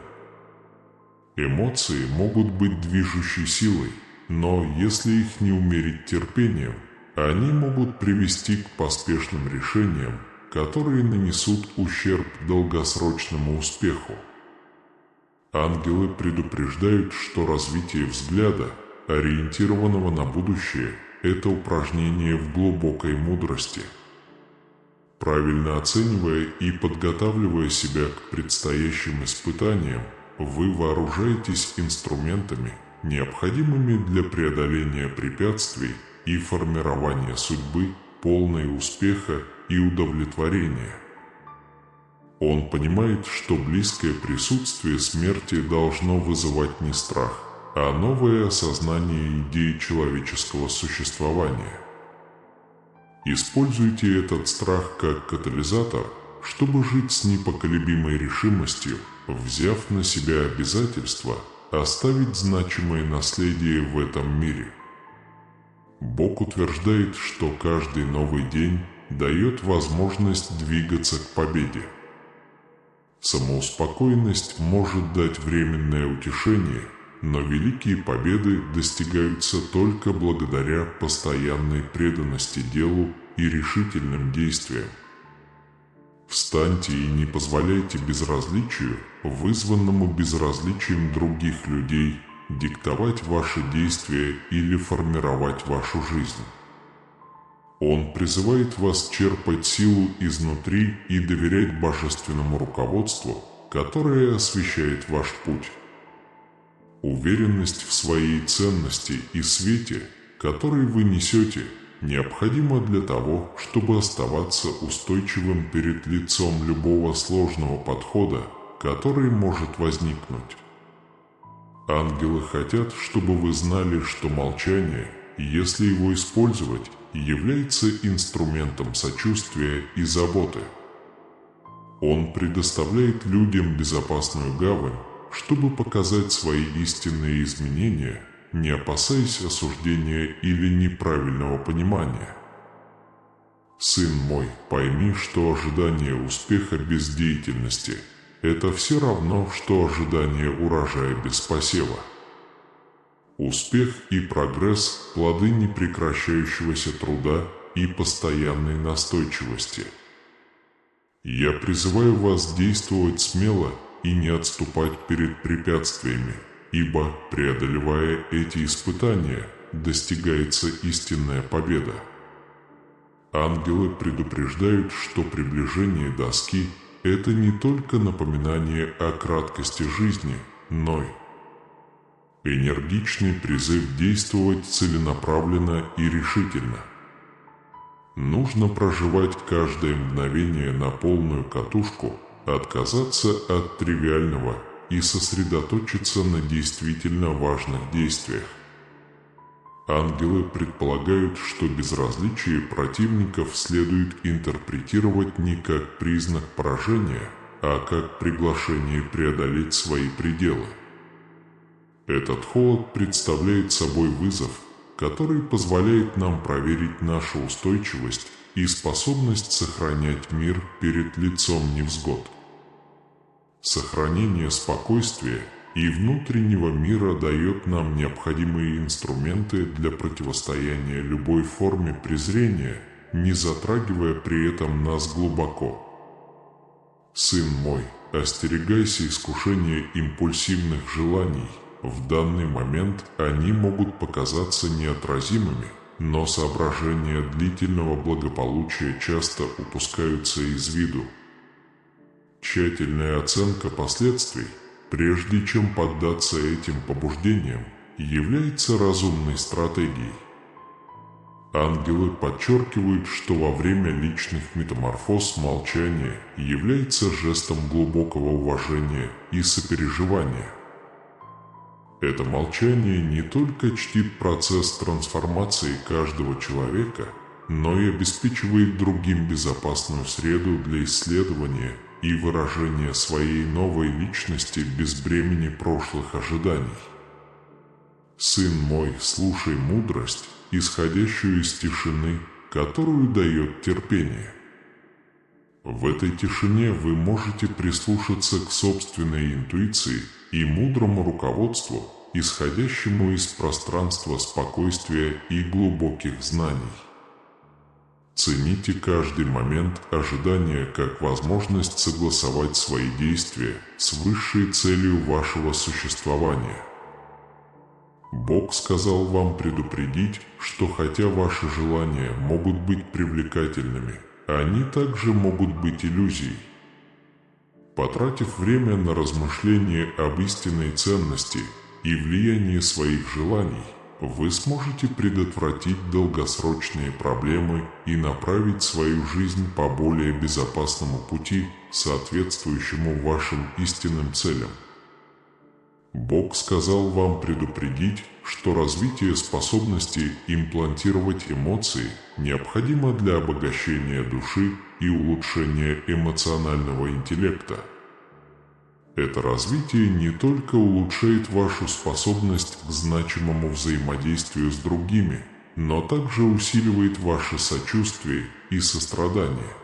[SPEAKER 1] Эмоции могут быть движущей силой, но если их не умерить терпением, они могут привести к поспешным решениям, которые нанесут ущерб долгосрочному успеху. Ангелы предупреждают, что развитие взгляда, ориентированного на будущее, это упражнение в глубокой мудрости. Правильно оценивая и подготавливая себя к предстоящим испытаниям, вы вооружаетесь инструментами, необходимыми для преодоления препятствий и формирования судьбы, полной успеха и удовлетворения. Он понимает, что близкое присутствие смерти должно вызывать не страх, а новое осознание идеи человеческого существования. Используйте этот страх как катализатор, чтобы жить с непоколебимой решимостью, взяв на себя обязательство оставить значимое наследие в этом мире. Бог утверждает, что каждый новый день дает возможность двигаться к победе. Самоуспокоенность может дать временное утешение, но великие победы достигаются только благодаря постоянной преданности делу и решительным действиям. Встаньте и не позволяйте безразличию, вызванному безразличием других людей, диктовать ваши действия или формировать вашу жизнь. Он призывает вас черпать силу изнутри и доверять божественному руководству, которое освещает ваш путь. Уверенность в своей ценности и свете, который вы несете, необходима для того, чтобы оставаться устойчивым перед лицом любого сложного подхода, который может возникнуть. Ангелы хотят, чтобы вы знали, что молчание, если его использовать, является инструментом сочувствия и заботы. Он предоставляет людям безопасную гавань, чтобы показать свои истинные изменения, не опасаясь осуждения или неправильного понимания. Сын мой, пойми, что ожидание успеха без деятельности – это все равно, что ожидание урожая без посева. Успех и прогресс – плоды непрекращающегося труда и постоянной настойчивости. Я призываю вас действовать смело и не отступать перед препятствиями, ибо, преодолевая эти испытания, достигается истинная победа. Ангелы предупреждают, что приближение доски – это не только напоминание о краткости жизни, но и энергичный призыв действовать целенаправленно и решительно. Нужно проживать каждое мгновение на полную катушку, отказаться от тривиального и сосредоточиться на действительно важных действиях. Ангелы предполагают, что безразличие противников следует интерпретировать не как признак поражения, а как приглашение преодолеть свои пределы. Этот холод представляет собой вызов, который позволяет нам проверить нашу устойчивость и способность сохранять мир перед лицом невзгод. Сохранение спокойствия и внутреннего мира дает нам необходимые инструменты для противостояния любой форме презрения, не затрагивая при этом нас глубоко. Сын мой, остерегайся искушения импульсивных желаний. В данный момент они могут показаться неотразимыми, но соображения длительного благополучия часто упускаются из виду. Тщательная оценка последствий, прежде чем поддаться этим побуждениям, является разумной стратегией. Ангелы подчеркивают, что во время личных метаморфоз молчание является жестом глубокого уважения и сопереживания. Это молчание не только чтит процесс трансформации каждого человека, но и обеспечивает другим безопасную среду для исследования и выражения своей новой личности без бремени прошлых ожиданий. Сын мой, слушай мудрость, исходящую из тишины, которую дает терпение. В этой тишине вы можете прислушаться к собственной интуиции и мудрому руководству, исходящему из пространства спокойствия и глубоких знаний. Цените каждый момент ожидания как возможность согласовать свои действия с высшей целью вашего существования. Бог сказал вам предупредить, что хотя ваши желания могут быть привлекательными, они также могут быть иллюзией. Потратив время на размышление об истинной ценности и влиянии своих желаний, вы сможете предотвратить долгосрочные проблемы и направить свою жизнь по более безопасному пути, соответствующему вашим истинным целям. Бог сказал вам предупредить, что развитие способности имплантировать эмоции необходимо для обогащения души и улучшения эмоционального интеллекта. Это развитие не только улучшает вашу способность к значимому взаимодействию с другими, но также усиливает ваше сочувствие и сострадание.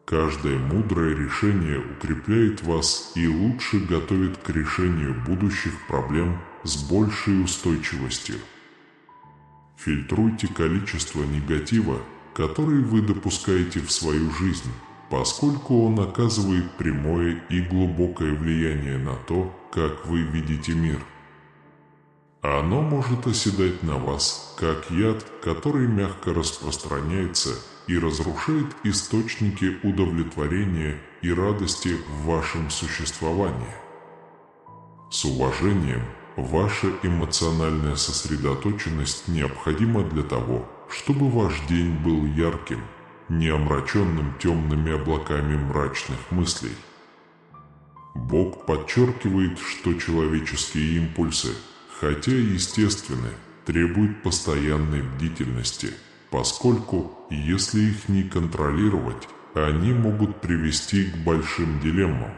[SPEAKER 1] Каждое мудрое решение укрепляет вас и лучше готовит к решению будущих проблем с большей устойчивостью. Фильтруйте количество негатива, который вы допускаете в свою жизнь, поскольку он оказывает прямое и глубокое влияние на то, как вы видите мир. Оно может оседать на вас, как яд, который мягко распространяется и разрушает источники удовлетворения и радости в вашем существовании. С уважением, ваша эмоциональная сосредоточенность необходима для того, чтобы ваш день был ярким, не омраченным темными облаками мрачных мыслей. Бог подчеркивает, что человеческие импульсы, хотя и естественны, требуют постоянной бдительности, поскольку, если их не контролировать, они могут привести к большим дилеммам.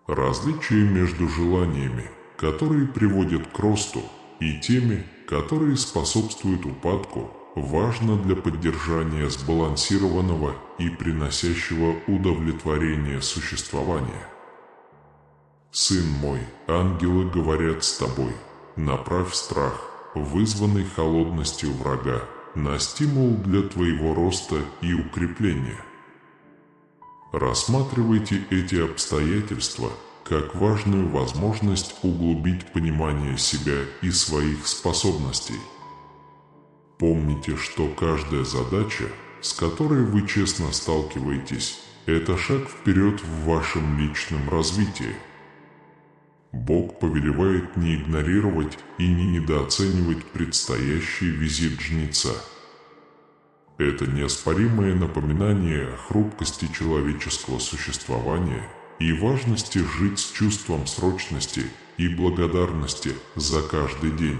[SPEAKER 1] Различие между желаниями, которые приводят к росту, и теми, которые способствуют упадку, важно для поддержания сбалансированного и приносящего удовлетворение существования. Сын мой, ангелы говорят с тобой, направь страх, вызванный холодностью врага, на стимул для твоего роста и укрепления. Рассматривайте эти обстоятельства как важную возможность углубить понимание себя и своих способностей. Помните, что каждая задача, с которой вы честно сталкиваетесь, это шаг вперед в вашем личном развитии. Бог повелевает не игнорировать и не недооценивать предстоящий визит жнеца. Это неоспоримое напоминание о хрупкости человеческого существования и важности жить с чувством срочности и благодарности за каждый день.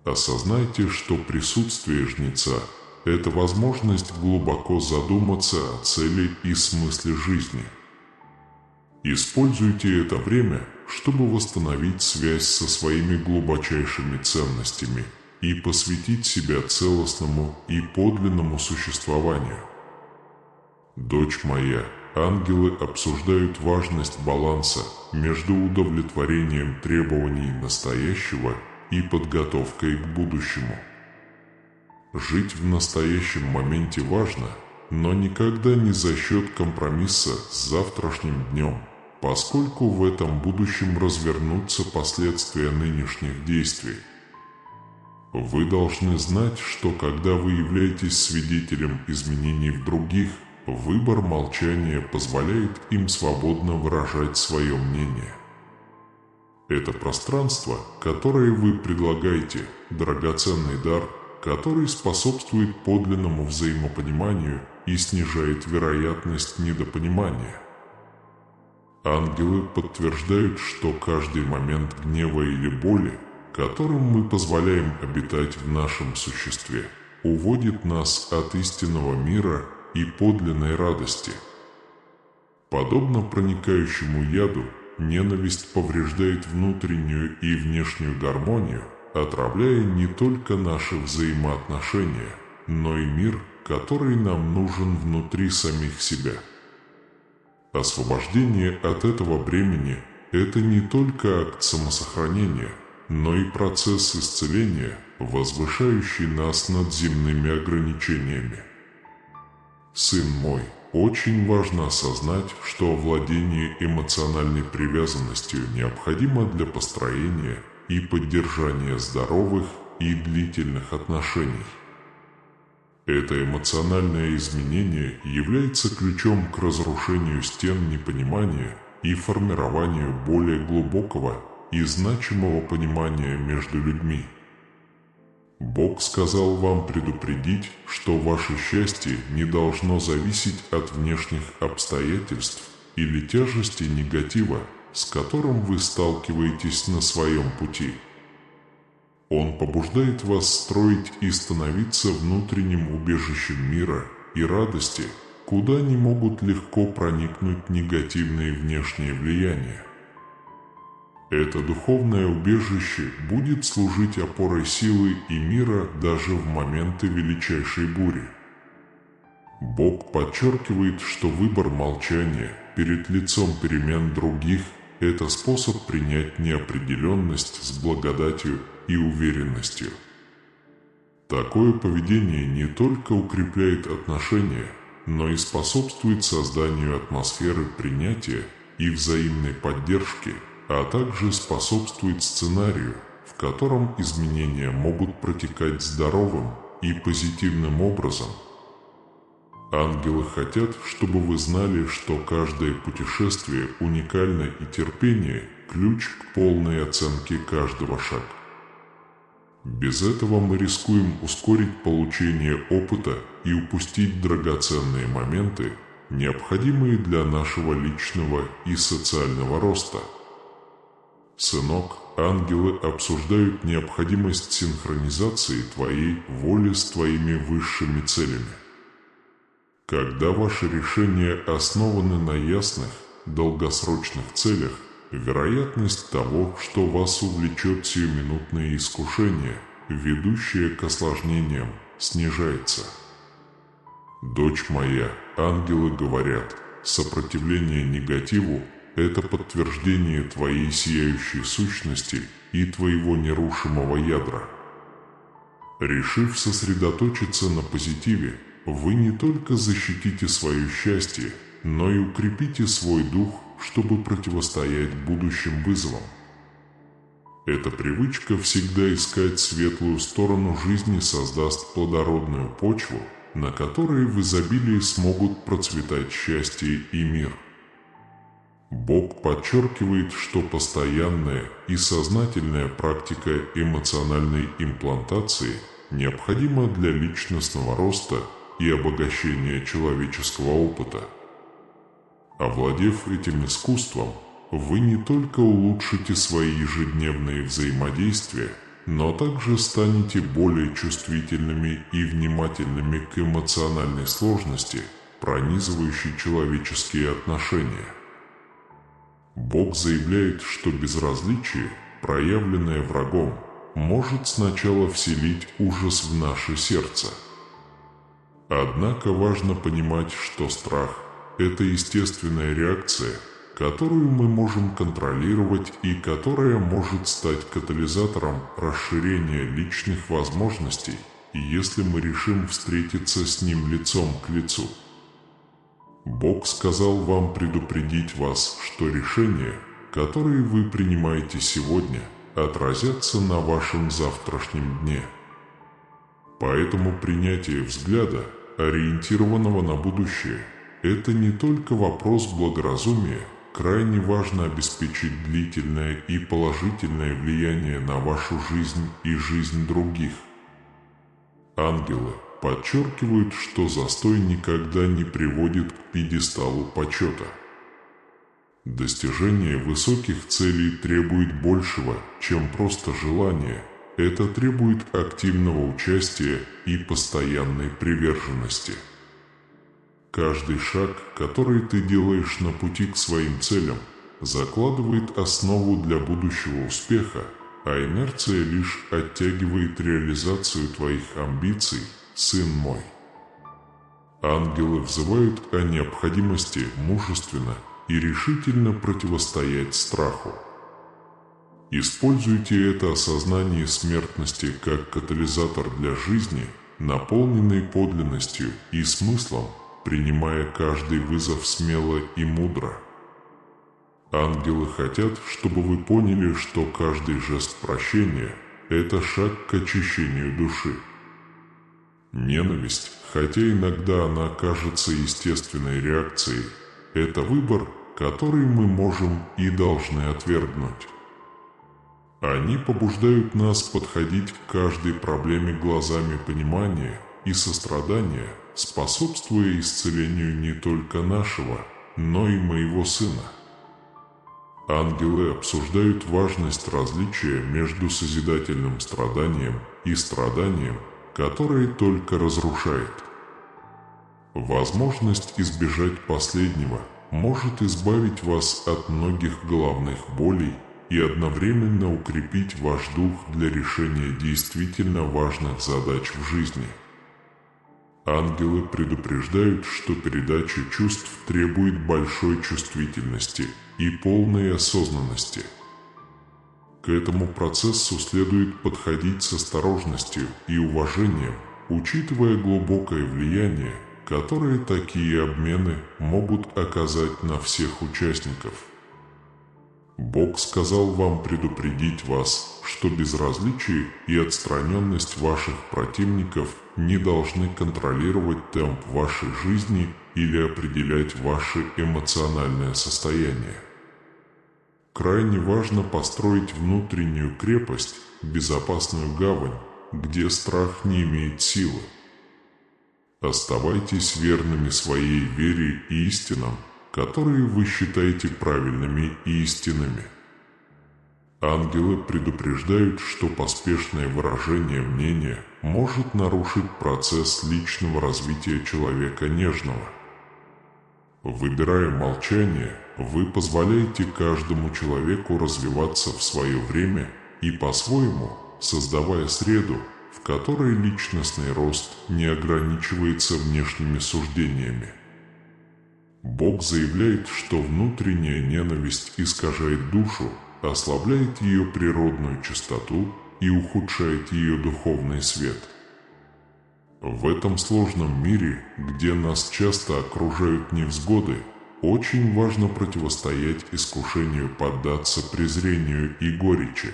[SPEAKER 1] Осознайте, что присутствие жнеца – это возможность глубоко задуматься о цели и смысле жизни. Используйте это время, чтобы восстановить связь со своими глубочайшими ценностями и посвятить себя целостному и подлинному существованию. Дочь моя, ангелы обсуждают важность баланса между удовлетворением требований настоящего и подготовкой к будущему. Жить в настоящем моменте важно, но никогда не за счет компромисса с завтрашним днем, поскольку в этом будущем развернутся последствия нынешних действий. Вы должны знать, что когда вы являетесь свидетелем изменений в других, выбор молчания позволяет им свободно выражать свое мнение. Это пространство, которое вы предлагаете, драгоценный дар, который способствует подлинному взаимопониманию и снижает вероятность недопонимания. Ангелы подтверждают, что каждый момент гнева или боли, которым мы позволяем обитать в нашем существе, уводит нас от истинного мира и подлинной радости. Подобно проникающему яду, ненависть повреждает внутреннюю и внешнюю гармонию, отравляя не только наши взаимоотношения, но и мир, который нам нужен внутри самих себя. Освобождение от этого бремени – это не только акт самосохранения, но и процесс исцеления, возвышающий нас над земными ограничениями. Сын мой, очень важно осознать, что овладение эмоциональной привязанностью необходимо для построения и поддержания здоровых и длительных отношений. Это эмоциональное изменение является ключом к разрушению стен непонимания и формированию более глубокого и значимого понимания между людьми. Бог сказал вам предупредить, что ваше счастье не должно зависеть от внешних обстоятельств или тяжести негатива, с которым вы сталкиваетесь на своем пути. Он побуждает вас строить и становиться внутренним убежищем мира и радости, куда не могут легко проникнуть негативные внешние влияния. Это духовное убежище будет служить опорой силы и мира даже в моменты величайшей бури. Бог подчеркивает, что выбор молчания перед лицом перемен других – это способ принять неопределенность с благодатью и уверенностью. Такое поведение не только укрепляет отношения, но и способствует созданию атмосферы принятия и взаимной поддержки, а также способствует сценарию, в котором изменения могут протекать здоровым и позитивным образом. Ангелы хотят, чтобы вы знали, что каждое путешествие уникально и терпение – ключ к полной оценке каждого шага. Без этого мы рискуем ускорить получение опыта и упустить драгоценные моменты, необходимые для нашего личного и социального роста. Сынок, ангелы обсуждают необходимость синхронизации твоей воли с твоими высшими целями. Когда ваши решения основаны на ясных, долгосрочных целях, вероятность того, что вас увлечет сиюминутное искушение, ведущее к осложнениям, снижается. Дочь моя, ангелы говорят, сопротивление негативу – это подтверждение твоей сияющей сущности и твоего нерушимого ядра. Решив сосредоточиться на позитиве, вы не только защитите свое счастье, но и укрепите свой дух, чтобы противостоять будущим вызовам. Эта привычка всегда искать светлую сторону жизни создаст плодородную почву, на которой в изобилии смогут процветать счастье и мир. Бог подчеркивает, что постоянная и сознательная практика эмоциональной имплантации необходима для личностного роста и обогащения человеческого опыта. Овладев этим искусством, вы не только улучшите свои ежедневные взаимодействия, но также станете более чувствительными и внимательными к эмоциональной сложности, пронизывающей человеческие отношения. Бог заявляет, что безразличие, проявленное врагом, может сначала вселить ужас в наше сердце. Однако важно понимать, что страх – это естественная реакция, которую мы можем контролировать и которая может стать катализатором расширения личных возможностей, если мы решим встретиться с ним лицом к лицу. Бог сказал вам предупредить вас, что решения, которые вы принимаете сегодня, отразятся на вашем завтрашнем дне. Поэтому принятие взгляда, ориентированного на будущее, это не только вопрос благоразумия, крайне важно обеспечить длительное и положительное влияние на вашу жизнь и жизнь других. Ангелы подчеркивают, что застой никогда не приводит к пьедесталу почета. Достижение высоких целей требует большего, чем просто желание. Это требует активного участия и постоянной приверженности. Каждый шаг, который ты делаешь на пути к своим целям, закладывает основу для будущего успеха, а инерция лишь оттягивает реализацию твоих амбиций, сын мой. Ангелы взывают о необходимости мужественно и решительно противостоять страху. Используйте это осознание смертности как катализатор для жизни, наполненной подлинностью и смыслом, принимая каждый вызов смело и мудро. Ангелы хотят, чтобы вы поняли, что каждый жест прощения – это шаг к очищению души. Ненависть, хотя иногда она кажется естественной реакцией, это выбор, который мы можем и должны отвергнуть. Они побуждают нас подходить к каждой проблеме глазами понимания и сострадания, способствуя исцелению не только нашего, но и моего сына. Ангелы обсуждают важность различия между созидательным страданием и страданием, которое только разрушает. Возможность избежать последнего может избавить вас от многих головных болей и одновременно укрепить ваш дух для решения действительно важных задач в жизни. Ангелы предупреждают, что передача чувств требует большой чувствительности и полной осознанности. К этому процессу следует подходить с осторожностью и уважением, учитывая глубокое влияние, которое такие обмены могут оказать на всех участников. Бог сказал вам предупредить вас, что безразличие и отстраненность ваших противников не должны контролировать темп вашей жизни или определять ваше эмоциональное состояние. Крайне важно построить внутреннюю крепость, безопасную гавань, где страх не имеет силы. Оставайтесь верными своей вере и истинам, которые вы считаете правильными и истинными. Ангелы предупреждают, что поспешное выражение мнения может нарушить процесс личного развития человека нежного. Выбирая молчание, вы позволяете каждому человеку развиваться в свое время и по-своему, создавая среду, в которой личностный рост не ограничивается внешними суждениями. Бог заявляет, что внутренняя ненависть искажает душу, ослабляет ее природную чистоту и ухудшает ее духовный свет. В этом сложном мире, где нас часто окружают невзгоды, очень важно противостоять искушению поддаться презрению и горечи.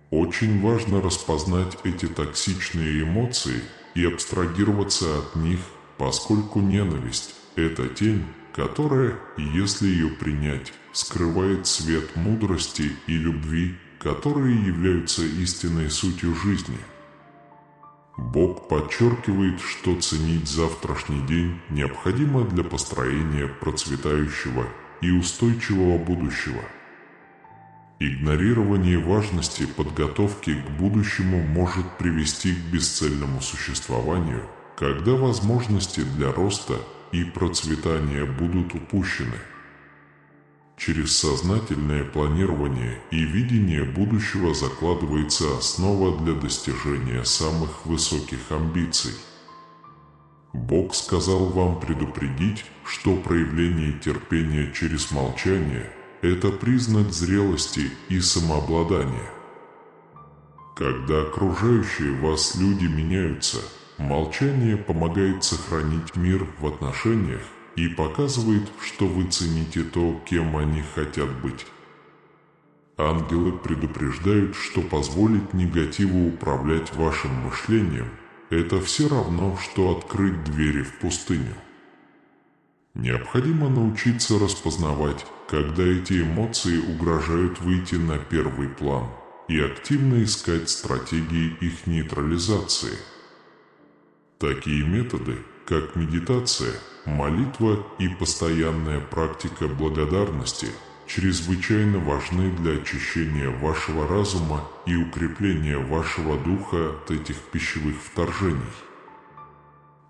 [SPEAKER 1] Очень важно распознать эти токсичные эмоции и абстрагироваться от них, поскольку ненависть – это тень, которая, если ее принять, скрывает свет мудрости и любви, которые являются истинной сутью жизни. Бог подчеркивает, что ценить завтрашний день необходимо для построения процветающего и устойчивого будущего. Игнорирование важности подготовки к будущему может привести к бесцельному существованию, когда возможности для роста и процветания будут упущены. Через сознательное планирование и видение будущего закладывается основа для достижения самых высоких амбиций. Бог сказал вам предупредить, что проявление терпения через молчание – это признак зрелости и самообладания. Когда окружающие вас люди меняются, молчание помогает сохранить мир в отношениях и показывает, что вы цените то, кем они хотят быть. Ангелы предупреждают, что позволить негативу управлять вашим мышлением – это все равно, что открыть двери в пустыню. Необходимо научиться распознавать, когда эти эмоции угрожают выйти на первый план, и активно искать стратегии их нейтрализации. Такие методы, как медитация, молитва и постоянная практика благодарности, чрезвычайно важны для очищения вашего разума и укрепления вашего духа от этих пищевых вторжений.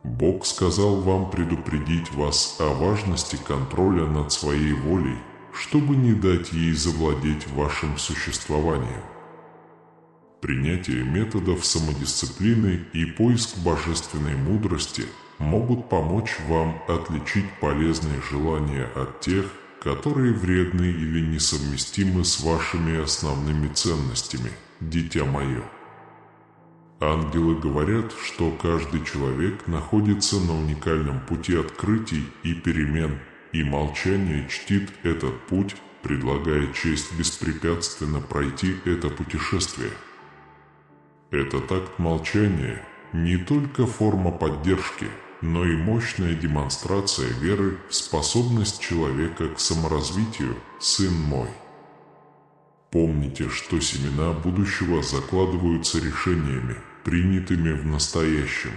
[SPEAKER 1] Бог сказал вам предупредить вас о важности контроля над своей волей, чтобы не дать ей завладеть вашим существованием. Принятие методов самодисциплины и поиск божественной мудрости могут помочь вам отличить полезные желания от тех, которые вредны или несовместимы с вашими основными ценностями, дитя мое. Ангелы говорят, что каждый человек находится на уникальном пути открытий и перемен, и молчание чтит этот путь, предлагая честь беспрепятственно пройти это путешествие. Этот акт молчания не только форма поддержки, но и мощная демонстрация веры в способность человека к саморазвитию, сын мой. Помните, что семена будущего закладываются решениями, принятыми в настоящем.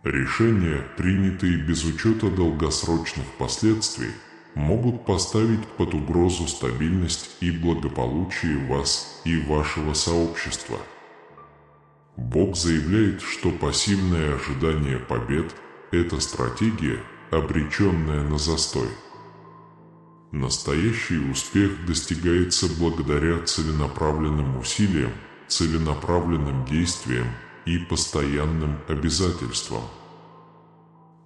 [SPEAKER 1] Решения, принятые без учета долгосрочных последствий, могут поставить под угрозу стабильность и благополучие вас и вашего сообщества. Бог заявляет, что пассивное ожидание побед – это стратегия, обреченная на застой. Настоящий успех достигается благодаря целенаправленным усилиям, целенаправленным действиям и постоянным обязательствам.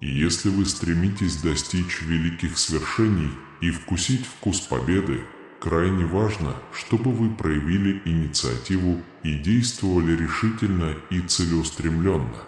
[SPEAKER 1] И если вы стремитесь достичь великих свершений и вкусить вкус победы, крайне важно, чтобы вы проявили инициативу и действовали решительно и целеустремленно.